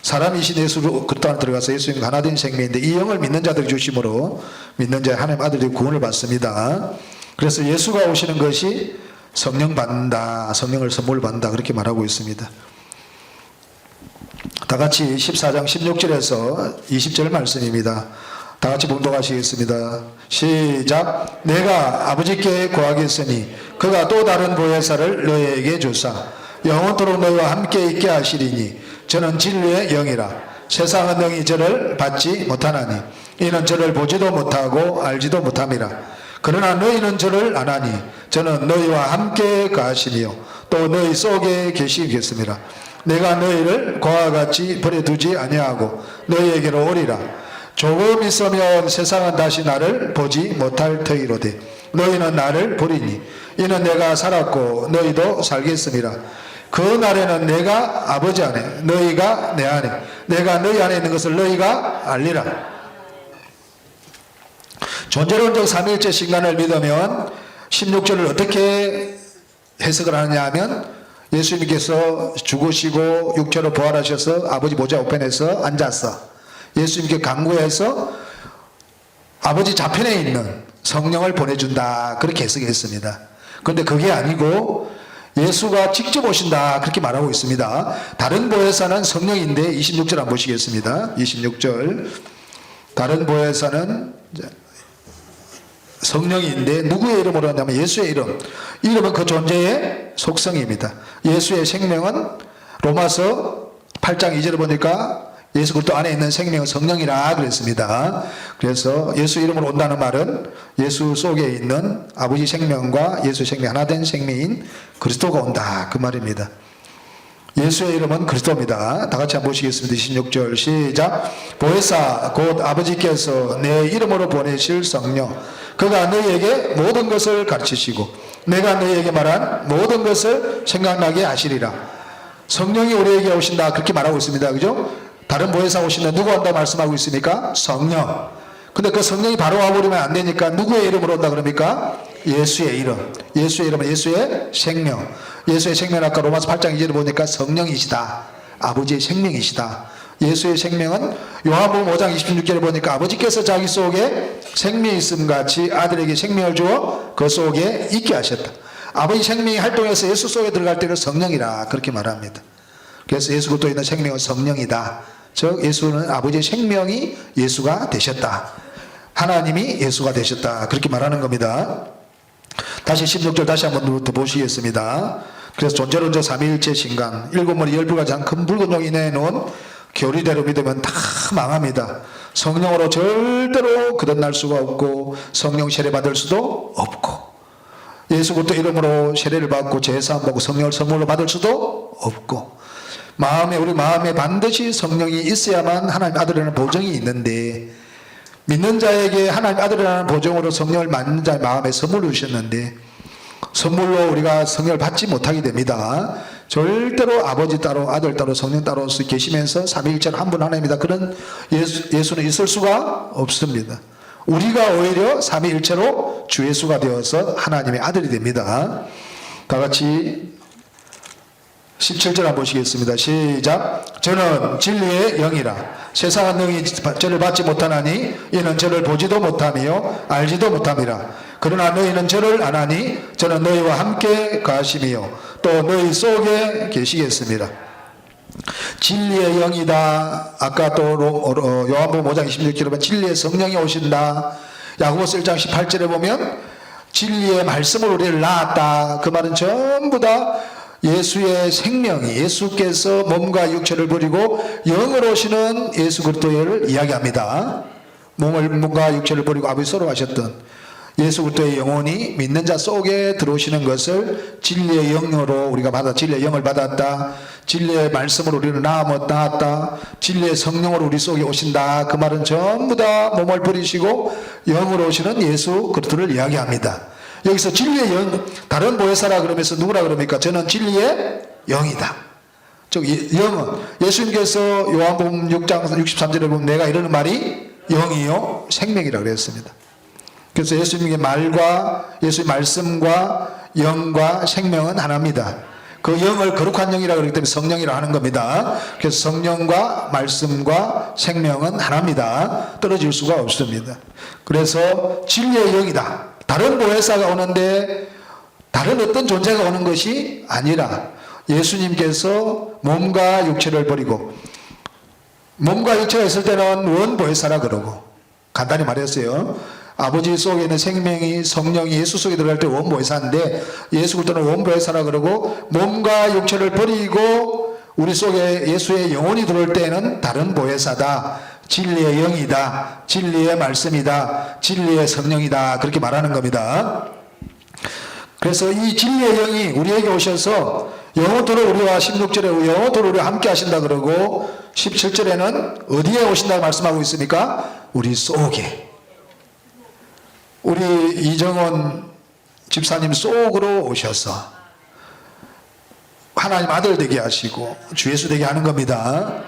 사람이신 예수 그리스도 안에 들어가서 예수님과 하나 된 생명인데 이 영을 믿는 자들이 주심으로 믿는 자의 하나님 아들들이 구원을 받습니다. 그래서 예수가 오시는 것이 성령 받는다, 성령을 선물 받는다 그렇게 말하고 있습니다. 다 같이 14장 16절에서 20절 말씀입니다. 다 같이 봉독하시겠습니다. 시작. 내가 아버지께 구하겠으니 그가 또 다른 보혜사를 너희에게 주사 영원토록 너희와 함께 있게 하시리니 저는 진리의 영이라. 세상은 능히 저를 받지 못하나니 이는 저를 보지도 못하고 알지도 못함이라. 그러나 너희는 저를 아나니 저는 너희와 함께 가시며 또 너희 속에 계시겠습니다. 내가 너희를 고와 같이 버려두지 아니하고 너희에게로 오리라. 조금 있으면 세상은 다시 나를 보지 못할 터이로되 너희는 나를 보리니 이는 내가 살았고 너희도 살겠습니다. 그 날에는 내가 아버지 안에 너희가 내 안에 내가 너희 안에 있는 것을 너희가 알리라. 존재론적 삼위일체 신간을 믿으면 16절을 어떻게 해석을 하느냐 하면 예수님께서 죽으시고 육체로 부활하셔서 아버지 보좌 우편에서 앉아서 예수님께 간구해서 아버지 좌편에 있는 성령을 보내준다 그렇게 해석했습니다. 그런데 그게 아니고 예수가 직접 오신다 그렇게 말하고 있습니다. 다른 보혜사는 성령인데 26절 한번 보시겠습니다. 26절. 다른 보혜사는 성령인데 누구의 이름으로 하냐면 예수의 이름. 이름은 그 존재의 속성입니다. 예수의 생명은 로마서 8장 2절을 보니까 예수 그리스도 안에 있는 생명은 성령이라 그랬습니다. 그래서 예수 이름으로 온다는 말은 예수 속에 있는 아버지 생명과 예수 생명 하나 된 생명인 그리스도가 온다 그 말입니다. 예수의 이름은 그리스도입니다. 다 같이 한번 보시겠습니다. 26절 시작. 보혜사 곧 아버지께서 내 이름으로 보내실 성령 그가 너희에게 모든 것을 가르치시고 내가 너희에게 말한 모든 것을 생각나게 하시리라. 성령이 우리에게 오신다 그렇게 말하고 있습니다. 그죠? 다른 보혜사 오신다 누구 온다 말씀하고 있습니까? 성령. 근데 그 성령이 바로 와버리면 안 되니까 누구의 이름으로 온다 그럽니까? 예수의 이름. 예수의 이름은 예수의 생명. 예수의 생명 아까 로마서 8장 2절을 보니까 성령이시다. 아버지의 생명이시다. 예수의 생명은 요한복음 5장 26절에 보니까 아버지께서 자기 속에 생명이 있음 같이 아들에게 생명을 주어 그 속에 있게 하셨다. 아버지 생명이 활동해서 예수 속에 들어갈 때를 성령이라 그렇게 말합니다. 그래서 예수 그리스도에 있는 생명은 성령이다. 즉 예수는 아버지의 생명이 예수가 되셨다. 하나님이 예수가 되셨다. 그렇게 말하는 겁니다. 다시 16절 다시 한번 더 보시겠습니다. 그래서 존재론자 삼위일체 신강 일곱 머리 열두 가지 큰 붉은 용이 내놓은 교리대로 믿으면 다 망합니다. 성령으로 절대로 거듭날 수가 없고 성령 세례 받을 수도 없고 예수 그리스도 이름으로 세례를 받고 제사함 받고 성령을 선물로 받을 수도 없고 우리 마음에 반드시 성령이 있어야만 하나님 아들이라는 보증이 있는데 믿는 자에게 하나님 아들이라는 보증으로 성령을 받는 자의 마음에 선물을 주셨는데 선물로 우리가 성령을 받지 못하게 됩니다. 절대로 아버지 따로 아들 따로 성령 따로 계시면서 삼위일체는 한 분 하나입니다. 그런 예수는 있을 수가 없습니다. 우리가 오히려 삼위일체로 주 예수가 되어서 하나님의 아들이 됩니다. 다 같이 17절 한번 보시겠습니다. 시작. 저는 진리의 영이라 세상은 능히 저를 받지 못하나니 이는 저를 보지도 못하며 알지도 못함이라. 그러나 너희는 저를 아나니 저는 너희와 함께 가심이요 또 너희 속에 계시겠습니다. 진리의 영이다. 아까 또 요한복음 5장 26절에 보면 진리의 성령이 오신다. 야고보서 1장 18절에 보면 진리의 말씀으로 우리를 낳았다. 그 말은 전부 다 예수의 생명이 예수께서 몸과 육체를 버리고 영으로 오시는 예수 그리스도를 이야기합니다. 몸과 육체를 버리고 아버지 서로 가셨던 예수 그리스도의 영혼이 믿는 자 속에 들어오시는 것을 진리의 영으로 우리가 진리의 영을 받았다. 진리의 말씀으로 우리는 낳았다. 진리의 성령으로 우리 속에 오신다. 그 말은 전부 다 몸을 버리시고 영으로 오시는 예수 그리스도를 이야기합니다. 여기서 진리의 영, 다른 보혜사라 그러면서 누구라 그럽니까? 저는 진리의 영이다. 즉 영은 예수님께서 요한복음 6장 63절에 보면 내가 이러는 말이 영이요 생명이라 그랬습니다. 그래서 예수님의 말과 예수의 말씀과 영과 생명은 하나입니다. 그 영을 거룩한 영이라 그러기 때문에 성령이라 하는 겁니다. 그래서 성령과 말씀과 생명은 하나입니다. 떨어질 수가 없습니다. 그래서 진리의 영이다. 다른 보혜사가 오는데 다른 어떤 존재가 오는 것이 아니라 예수님께서 몸과 육체를 버리고 몸과 육체가 있을 때는 원보혜사라 그러고 간단히 말했어요. 아버지 속에 있는 생명이 성령이 예수 속에 들어갈 때 원보혜사인데 예수 그리스도는 원보혜사라 그러고 몸과 육체를 버리고 우리 속에 예수의 영혼이 들어올 때는 다른 보혜사다. 진리의 영이다. 진리의 말씀이다. 진리의 성령이다. 그렇게 말하는 겁니다. 그래서 이 진리의 영이 우리에게 오셔서 영원토록 우리와 16절에 영원토록 우리와 함께 하신다 그러고 17절에는 어디에 오신다고 말씀하고 있습니까? 우리 속에. 우리 이정원 집사님 속으로 오셔서 하나님 아들 되게 하시고 주 예수 되게 하는 겁니다.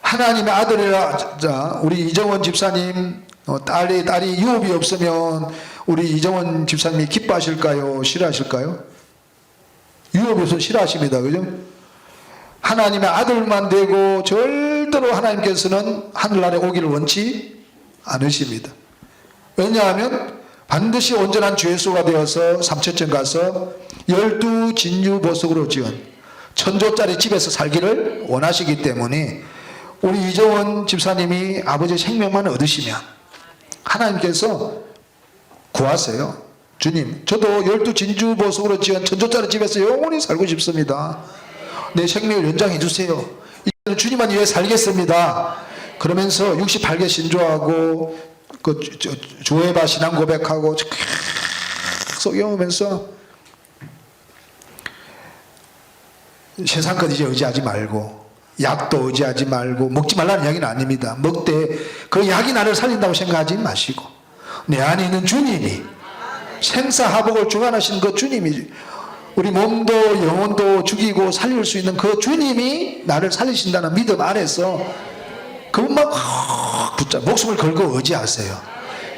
하나님의 아들이라 우리 이정원 집사님 딸이 유업이 없으면 우리 이정원 집사님이 기뻐하실까요? 싫어하실까요? 유업이 없어서 싫어하십니다. 그죠? 하나님의 아들만 되고 절대로 하나님께서는 하늘나라에 오기를 원치 않으십니다. 왜냐하면 반드시 온전한 주 예수가 되어서 삼천천 가서 12 진유 보석으로 지은 천조짜리 집에서 살기를 원하시기 때문에 우리 이정원 집사님이 아버지의 생명만 얻으시면 하나님께서 구하세요. 주님, 저도 12 진주 보석으로 지은 천조짜리 집에서 영원히 살고 싶습니다. 내 생명을 연장해 주세요. 이제는 주님만 위해 살겠습니다. 그러면서 68개 신조하고 그 조회바 신앙 고백하고 계속 영으면서 세상 것 이제 의지하지 말고 약도 의지하지 말고 먹지 말라는 이야기는 아닙니다. 먹되 그 약이 나를 살린다고 생각하지 마시고 내 안에 있는 주님이 생사하복을 주관하신 그 주님이 우리 몸도 영혼도 죽이고 살릴 수 있는 그 주님이 나를 살리신다는 믿음 안에서 그분만 확 목숨을 걸고 의지하세요.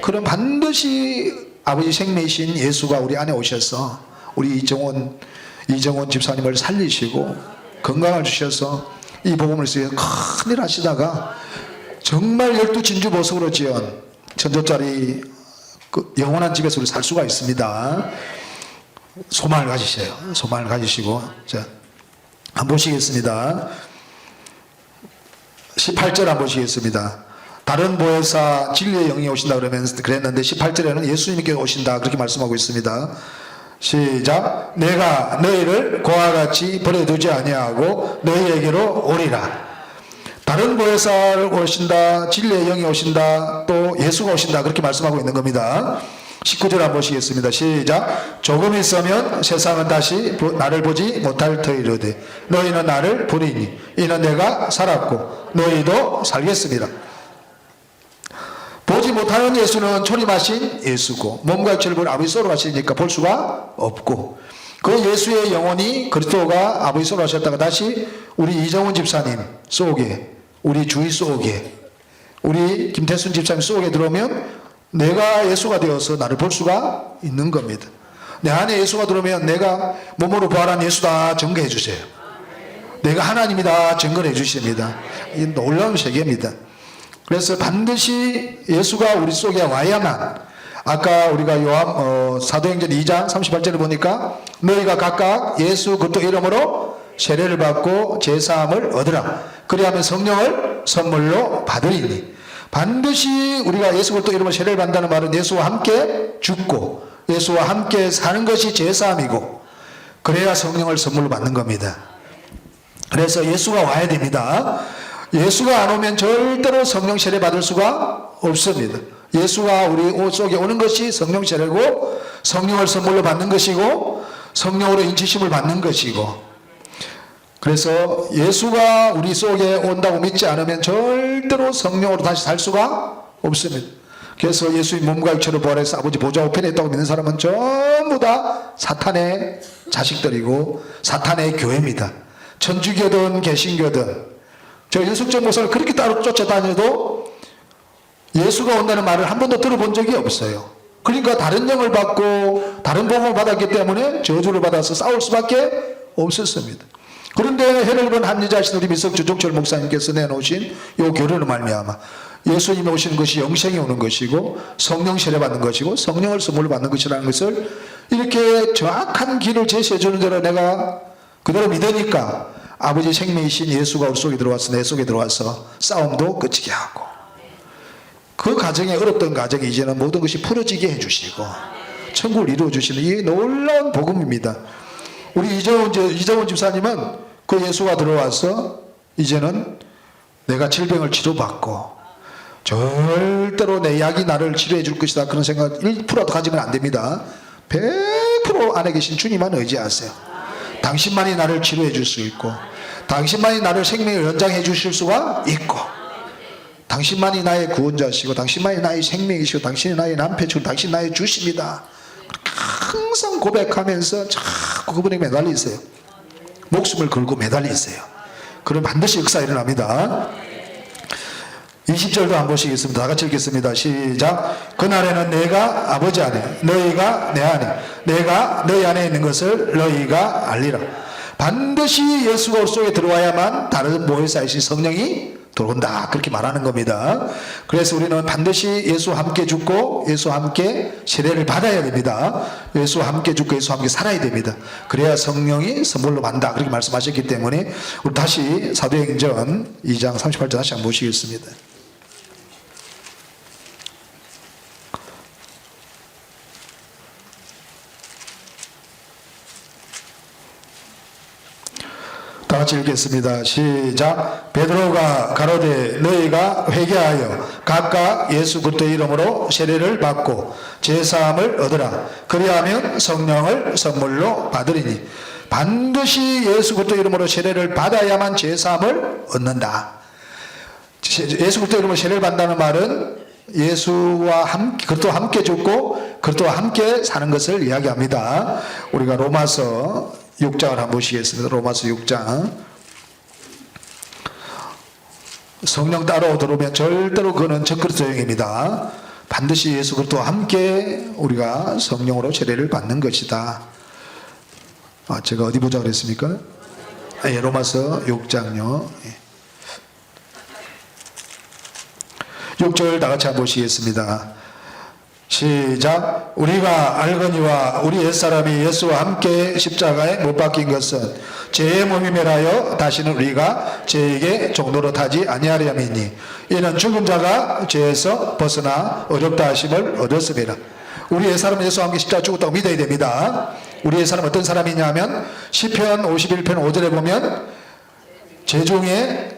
그럼 반드시 아버지 생명이신 예수가 우리 안에 오셔서 우리 이정원 집사님을 살리시고 건강을 주셔서 이 복음을 쓰여 큰일 하시다가 정말 12진주 보석으로 지은 천조짜리 그 영원한 집에서 우리 살 수가 있습니다. 소망을 가지세요. 소망을 가지시고. 자, 한번 보시겠습니다. 18절 한번 보시겠습니다. 다른 보혜사 진리의 영이 오신다 그랬는데 18절에는 예수님께서 오신다 그렇게 말씀하고 있습니다. 시작. 내가 너희를 고와 같이 버려두지 아니하고 너희에게로 오리라. 다른 보혜사를 오신다, 진리의 영이 오신다, 또 예수가 오신다 그렇게 말씀하고 있는 겁니다. 19절 한번 보시겠습니다. 시작. 조금 있으면 세상은 다시 나를 보지 못할 터이르되 너희는 나를 보리니 이는 내가 살았고 너희도 살겠습니다. 보지 못하는 예수는 초림하신 예수고 몸과 육체를 본 아버지 소로 가시니까 볼 수가 없고 그 예수의 영혼이 그리스도가 아버지 소로 하셨다가 다시 우리 이정훈 집사님 속에 우리 주위 속에 우리 김태순 집사님 속에 들어오면 내가 예수가 되어서 나를 볼 수가 있는 겁니다. 내 안에 예수가 들어오면 내가 몸으로 부활한 예수다 증거해 주세요. 내가 하나님이다 증거해 주십니다. 이 놀라운 세계입니다. 그래서 반드시 예수가 우리 속에 와야만 아까 우리가 사도행전 2장 38절을 보니까 너희가 각각 예수 그리스도 이름으로 세례를 받고 제사함을 얻으라. 그리하면 성령을 선물로 받으리니. 반드시 우리가 예수 그리스도 이름으로 세례를 받는다는 말은 예수와 함께 죽고 예수와 함께 사는 것이 제사함이고 그래야 성령을 선물로 받는 겁니다. 그래서 예수가 와야 됩니다. 예수가 안 오면 절대로 성령 세례 받을 수가 없습니다. 예수가 우리 옷 속에 오는 것이 성령 세례고 성령을 선물로 받는 것이고 성령으로 인치심을 받는 것이고 그래서 예수가 우리 속에 온다고 믿지 않으면 절대로 성령으로 다시 살 수가 없습니다. 그래서 예수의 몸과 육체를 부활해서 아버지 보좌 우편에 있다고 믿는 사람은 전부 다 사탄의 자식들이고 사탄의 교회입니다. 천주교든 개신교든 저 윤석철 목사를 그렇게 따로 쫓아다녀도 예수가 온다는 말을 한 번도 들어본 적이 없어요. 그러니까 다른 영을 받고 다른 복음을 받았기 때문에 저주를 받아서 싸울 수밖에 없었습니다. 그런데 해를 본 합리자신 우리 미석주 종철 목사님께서 내놓으신 이 교리로 말미암아 예수님이 오시는 것이 영생이 오는 것이고 성령 세례 받는 것이고 성령을 선물로 받는 것이라는 것을 이렇게 정확한 길을 제시해 주는 대로 내가 그대로 믿으니까 아버지 생명이신 예수가 우리 속에 들어와서 내 속에 들어와서 싸움도 그치게 하고 그 가정에 어렵던 가정에 이제는 모든 것이 풀어지게 해주시고 천국을 이루어주시는 이 놀라운 복음입니다. 우리 이정훈 집사님은 그 예수가 들어와서 이제는 내가 질병을 치료받고 절대로 내 약이 나를 치료해 줄 것이다 그런 생각 1%도 가지면 안 됩니다. 100% 안에 계신 주님만 의지하세요. 당신만이 나를 치료해 줄 수 있고 당신만이 나를 생명을 연장해 주실 수가 있고 당신만이 나의 구원자시고 당신만이 나의 생명이시고 당신이 나의 남편이시고 당신이 나의 주십니다. 항상 고백하면서 자꾸 그분에 매달리세요. 목숨을 걸고 매달리세요. 그럼 반드시 역사 일어납니다. 20절도 한번 보시겠습니다. 다 같이 읽겠습니다. 시작. 그날에는 내가 아버지 안에 너희가 내 안에 내가 너희 안에 있는 것을 너희가 알리라. 반드시 예수가 우리 속에 들어와야만 다른 보혜사이신 성령이 들어온다 그렇게 말하는 겁니다. 그래서 우리는 반드시 예수와 함께 죽고 예수와 함께 세례를 받아야 됩니다. 예수와 함께 죽고 예수와 함께 살아야 됩니다. 그래야 성령이 선물로 받는다 그렇게 말씀하셨기 때문에 우리 다시 사도행전 2장 38절 다시 한번 보시겠습니다. 다 같이 읽겠습니다. 시작. 베드로가 가로되 너희가 회개하여 각각 예수 그리스도의 이름으로 세례를 받고 제사함을 얻으라. 그리하면 성령을 선물로 받으리니. 반드시 예수 그리스도의 이름으로 세례를 받아야만 제사함을 얻는다. 예수 그리스도의 이름으로 세례를 받는다는 말은 예수와 함께 그리스도와 함께 죽고 그리스도와 함께 사는 것을 이야기합니다. 우리가 로마서 6장을 한번 보시겠습니다. 로마서 6장. 성령 따로 들어오면 절대로 그는 적그리스도형입니다. 반드시 예수 그리스도와 함께 우리가 성령으로 세례를 받는 것이다. 제가 어디 보자 그랬습니까? 로마서 6장요. 6절 다 같이 한번 보시겠습니다. 시작. 우리가 알거니와 우리 옛사람이 예수와 함께 십자가에 못 박힌 것은 죄의 몸임을 하여 다시는 우리가 죄에게 종로로 타지 아니하려 함이니 이는 죽은 자가 죄에서 벗어나 어렵다 하심을 얻었음이라. 우리 옛사람 예수와 함께 십자가 죽었다고 믿어야 됩니다. 우리 옛사람 어떤 사람이냐 하면 시편 51편 5절에 보면 제중에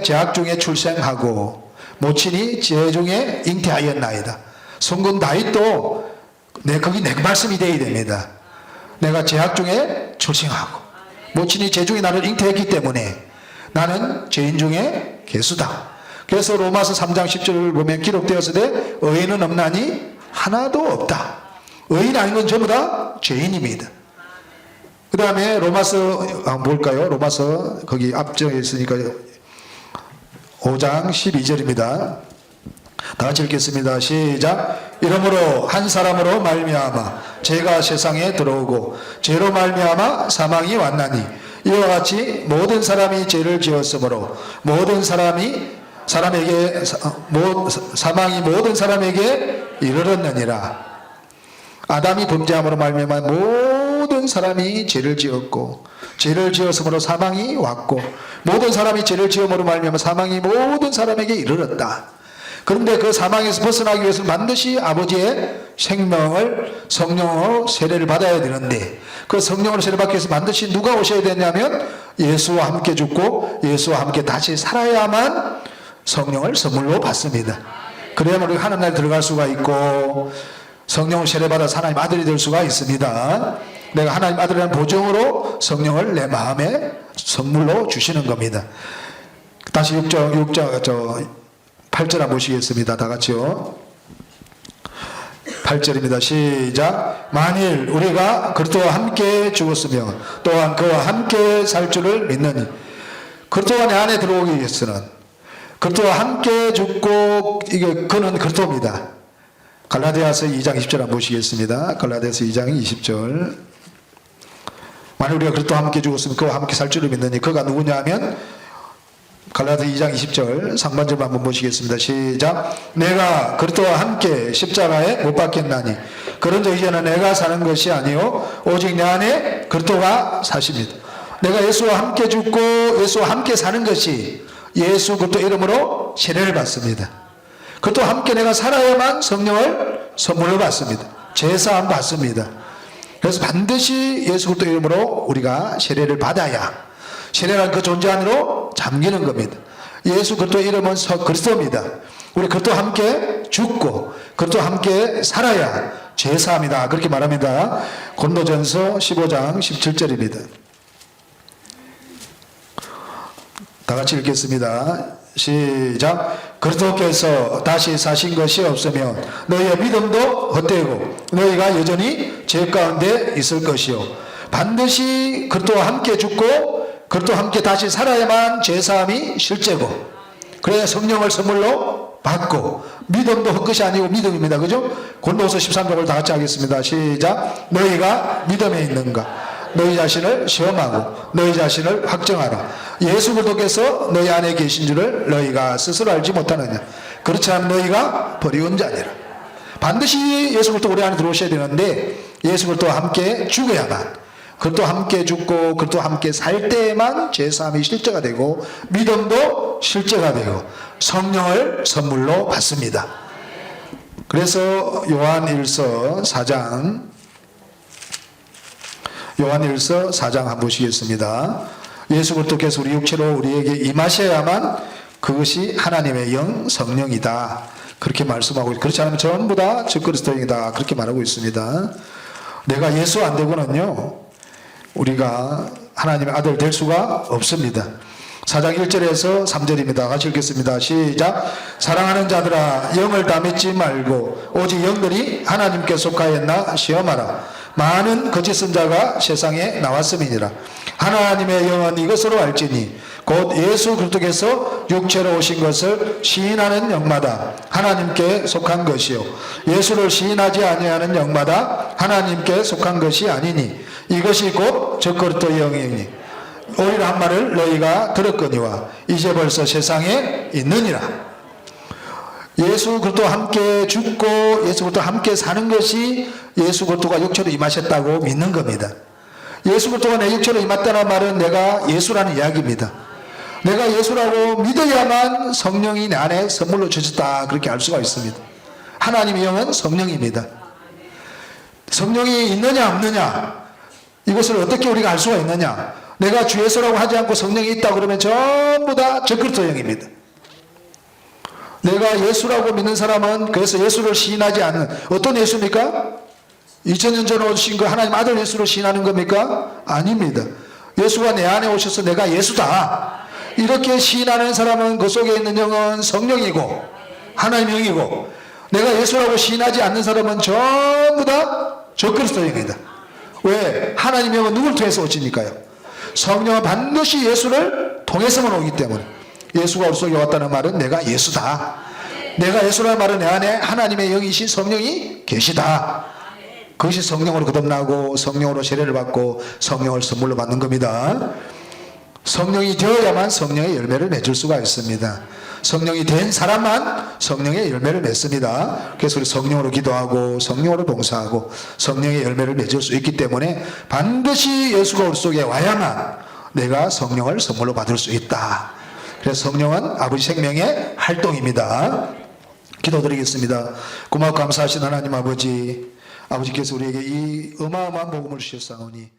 제약 중에 출생하고 모친이 제 중에 잉태하였나이다. 성군 다윗도 거기 내 말씀이 되어야 됩니다. 내가 제약 중에 출생하고 모친이 제 중에 나를 잉태했기 때문에 나는 죄인 중에 괴수다. 그래서 로마서 3장 10절을 보면 기록되었으되 의인은 없나니 하나도 없다. 의인 아닌 건 전부 다 죄인입니다. 그 다음에 로마서 뭘까요? 로마서 거기 앞쪽에 있으니까 5장 12절입니다. 다 같이 읽겠습니다. 시작. 이러므로 한 사람으로 말미암아 죄가 세상에 들어오고 죄로 말미암아 사망이 왔나니 이와 같이 모든 사람이 죄를 지었으므로 모든 사망이 모든 사람에게 이르렀느니라. 아담이 범죄함으로 말미암아 모든 사람이 죄를 지었고 죄를 지었으므로 사망이 왔고 모든 사람이 죄를 지음으로 말미암아 사망이 모든 사람에게 이르렀다. 그런데 그 사망에서 벗어나기 위해서 반드시 아버지의 생명을 성령으로 세례를 받아야 되는데 그 성령으로 세례 받기 위해서 반드시 누가 오셔야 되냐면 예수와 함께 죽고 예수와 함께 다시 살아야만 성령을 선물로 받습니다. 그래야만 우리가 하나님 나라에 들어갈 수가 있고 성령을 세례받아서 하나님 아들이 될 수가 있습니다. 내가 하나님 아들이라는 보증으로 성령을 내 마음에 선물로 주시는 겁니다. 다시 8절 한번 보시겠습니다. 다 같이요. 8절입니다. 시작. 만일 우리가 그리스도와 함께 죽었으면 또한 그와 함께 살 줄을 믿느니 그리스도가 내 안에 들어오기 위해서는 그리스도와 함께 죽고 그는 그리스도입니다. 갈라디아서 2장 20절 한번 보시겠습니다. 갈라디아서 2장 20절. 만일 우리가 그리스도와 함께 죽었으면 그와 함께 살 줄을 믿느니 그가 누구냐 하면 갈라디아 2장 20절 상반절 한번 보시겠습니다. 시작. 내가 그리스도와 함께 십자가에 못 박혔나니 그런즉 이제는 내가 사는 것이 아니요 오직 내 안에 그리스도가 사십니다. 내가 예수와 함께 죽고 예수와 함께 사는 것이 예수 그리스도 이름으로 세례를 받습니다. 그리스도와 함께 내가 살아야만 성령을 선물로 받습니다. 제사함 받습니다. 그래서 반드시 예수 그리스도 이름으로 우리가 세례를 받아야 세례란 그 존재 안으로 잠기는 겁니다. 예수 그리스도 이름은 그리스도입니다. 우리 그리스도와 함께 죽고 그리스도와 함께 살아야 제사합니다. 그렇게 말합니다. 고린도전서 15장 17절입니다. 다 같이 읽겠습니다. 시작. 그리스도께서 다시 사신 것이 없으면 너희의 믿음도 헛되고 너희가 여전히 죄 가운데 있을 것이요 반드시 그리스도와 함께 죽고 그리스도와 함께 다시 살아야만 죄사함이 실제고 그래야 성령을 선물로 받고 믿음도 헛것이 아니고 믿음입니다. 그죠? 고린도서 13장을 다 같이 하겠습니다. 시작. 너희가 믿음에 있는가? 너희 자신을 시험하고 너희 자신을 확정하라. 예수 그리스도께서 너희 안에 계신 줄을 너희가 스스로 알지 못하느냐? 그렇지 않으면 너희가 버리운 자니라. 반드시 예수 그리스도 우리 안에 들어오셔야 되는데 예수 그리스도와 함께 죽어야만 그리스도와 함께 죽고 그리스도와 함께 살 때에만 죄사함이 실제가 되고 믿음도 실제가 되고 성령을 선물로 받습니다. 그래서 요한일서 4장 한번 보시겠습니다. 예수 그리스도께서 우리 육체로 우리에게 임하셔야만 그것이 하나님의 영 성령이다. 그렇게 말씀하고 그렇지 않으면 전부 다 적그리스도인이다. 그렇게 말하고 있습니다. 내가 예수 안 되고는요 우리가 하나님의 아들 될 수가 없습니다. 4장 1절에서 3절입니다. 같이 읽겠습니다. 시작. 사랑하는 자들아 영을 다 믿지 말고 오직 영들이 하나님께 속하였나 시험하라. 많은 거짓 선자가 세상에 나왔음이니라. 하나님의 영은 이것으로 알지니 곧 예수 그리스도께서 육체로 오신 것을 시인하는 영마다 하나님께 속한 것이요 예수를 시인하지 아니하는 영마다 하나님께 속한 것이 아니니 이것이 곧 적그리스도의 영이니 오히려 한 말을 너희가 들었거니와 이제 벌써 세상에 있느니라. 예수 그리스도와 함께 죽고 예수 그리스도와 함께 사는 것이 예수 그리스도가 육체로 임하셨다고 믿는 겁니다. 예수 그리스도가 내 육체로 임했다는 말은 내가 예수라는 이야기입니다. 내가 예수라고 믿어야만 성령이 내 안에 선물로 주셨다 그렇게 알 수가 있습니다. 하나님의 영은 성령입니다. 성령이 있느냐 없느냐 이것을 어떻게 우리가 알 수가 있느냐. 내가 주 예수라고 하지 않고 성령이 있다 그러면 전부 다 적그리스도 영입니다. 내가 예수라고 믿는 사람은 그래서 예수를 시인하지 않는 어떤 예수입니까? 2000년 전에 오신 그 하나님 아들 예수를 시인하는 겁니까? 아닙니다. 예수가 내 안에 오셔서 내가 예수다 이렇게 시인하는 사람은 그 속에 있는 영은 성령이고 하나님의 영이고 내가 예수라고 시인하지 않는 사람은 전부 다 적그리스도 영이다. 왜? 하나님의 영은 누굴 통해서 오십니까요? 성령은 반드시 예수를 통해서만 오기 때문에 예수가 우리 속에 왔다는 말은 내가 예수다. 내가 예수라는 말은 내 안에 하나님의 영이신 성령이 계시다. 그것이 성령으로 거듭나고 성령으로 세례를 받고 성령을 선물로 받는 겁니다. 성령이 되어야만 성령의 열매를 맺을 수가 있습니다. 성령이 된 사람만 성령의 열매를 맺습니다. 그래서 우리 성령으로 기도하고 성령으로 봉사하고 성령의 열매를 맺을 수 있기 때문에 반드시 예수가 우리 속에 와야만 내가 성령을 선물로 받을 수 있다. 그래서 성령은 아버지 생명의 활동입니다. 기도드리겠습니다. 고맙고 감사하신 하나님 아버지, 아버지께서 우리에게 이 어마어마한 복음을 주셨사오니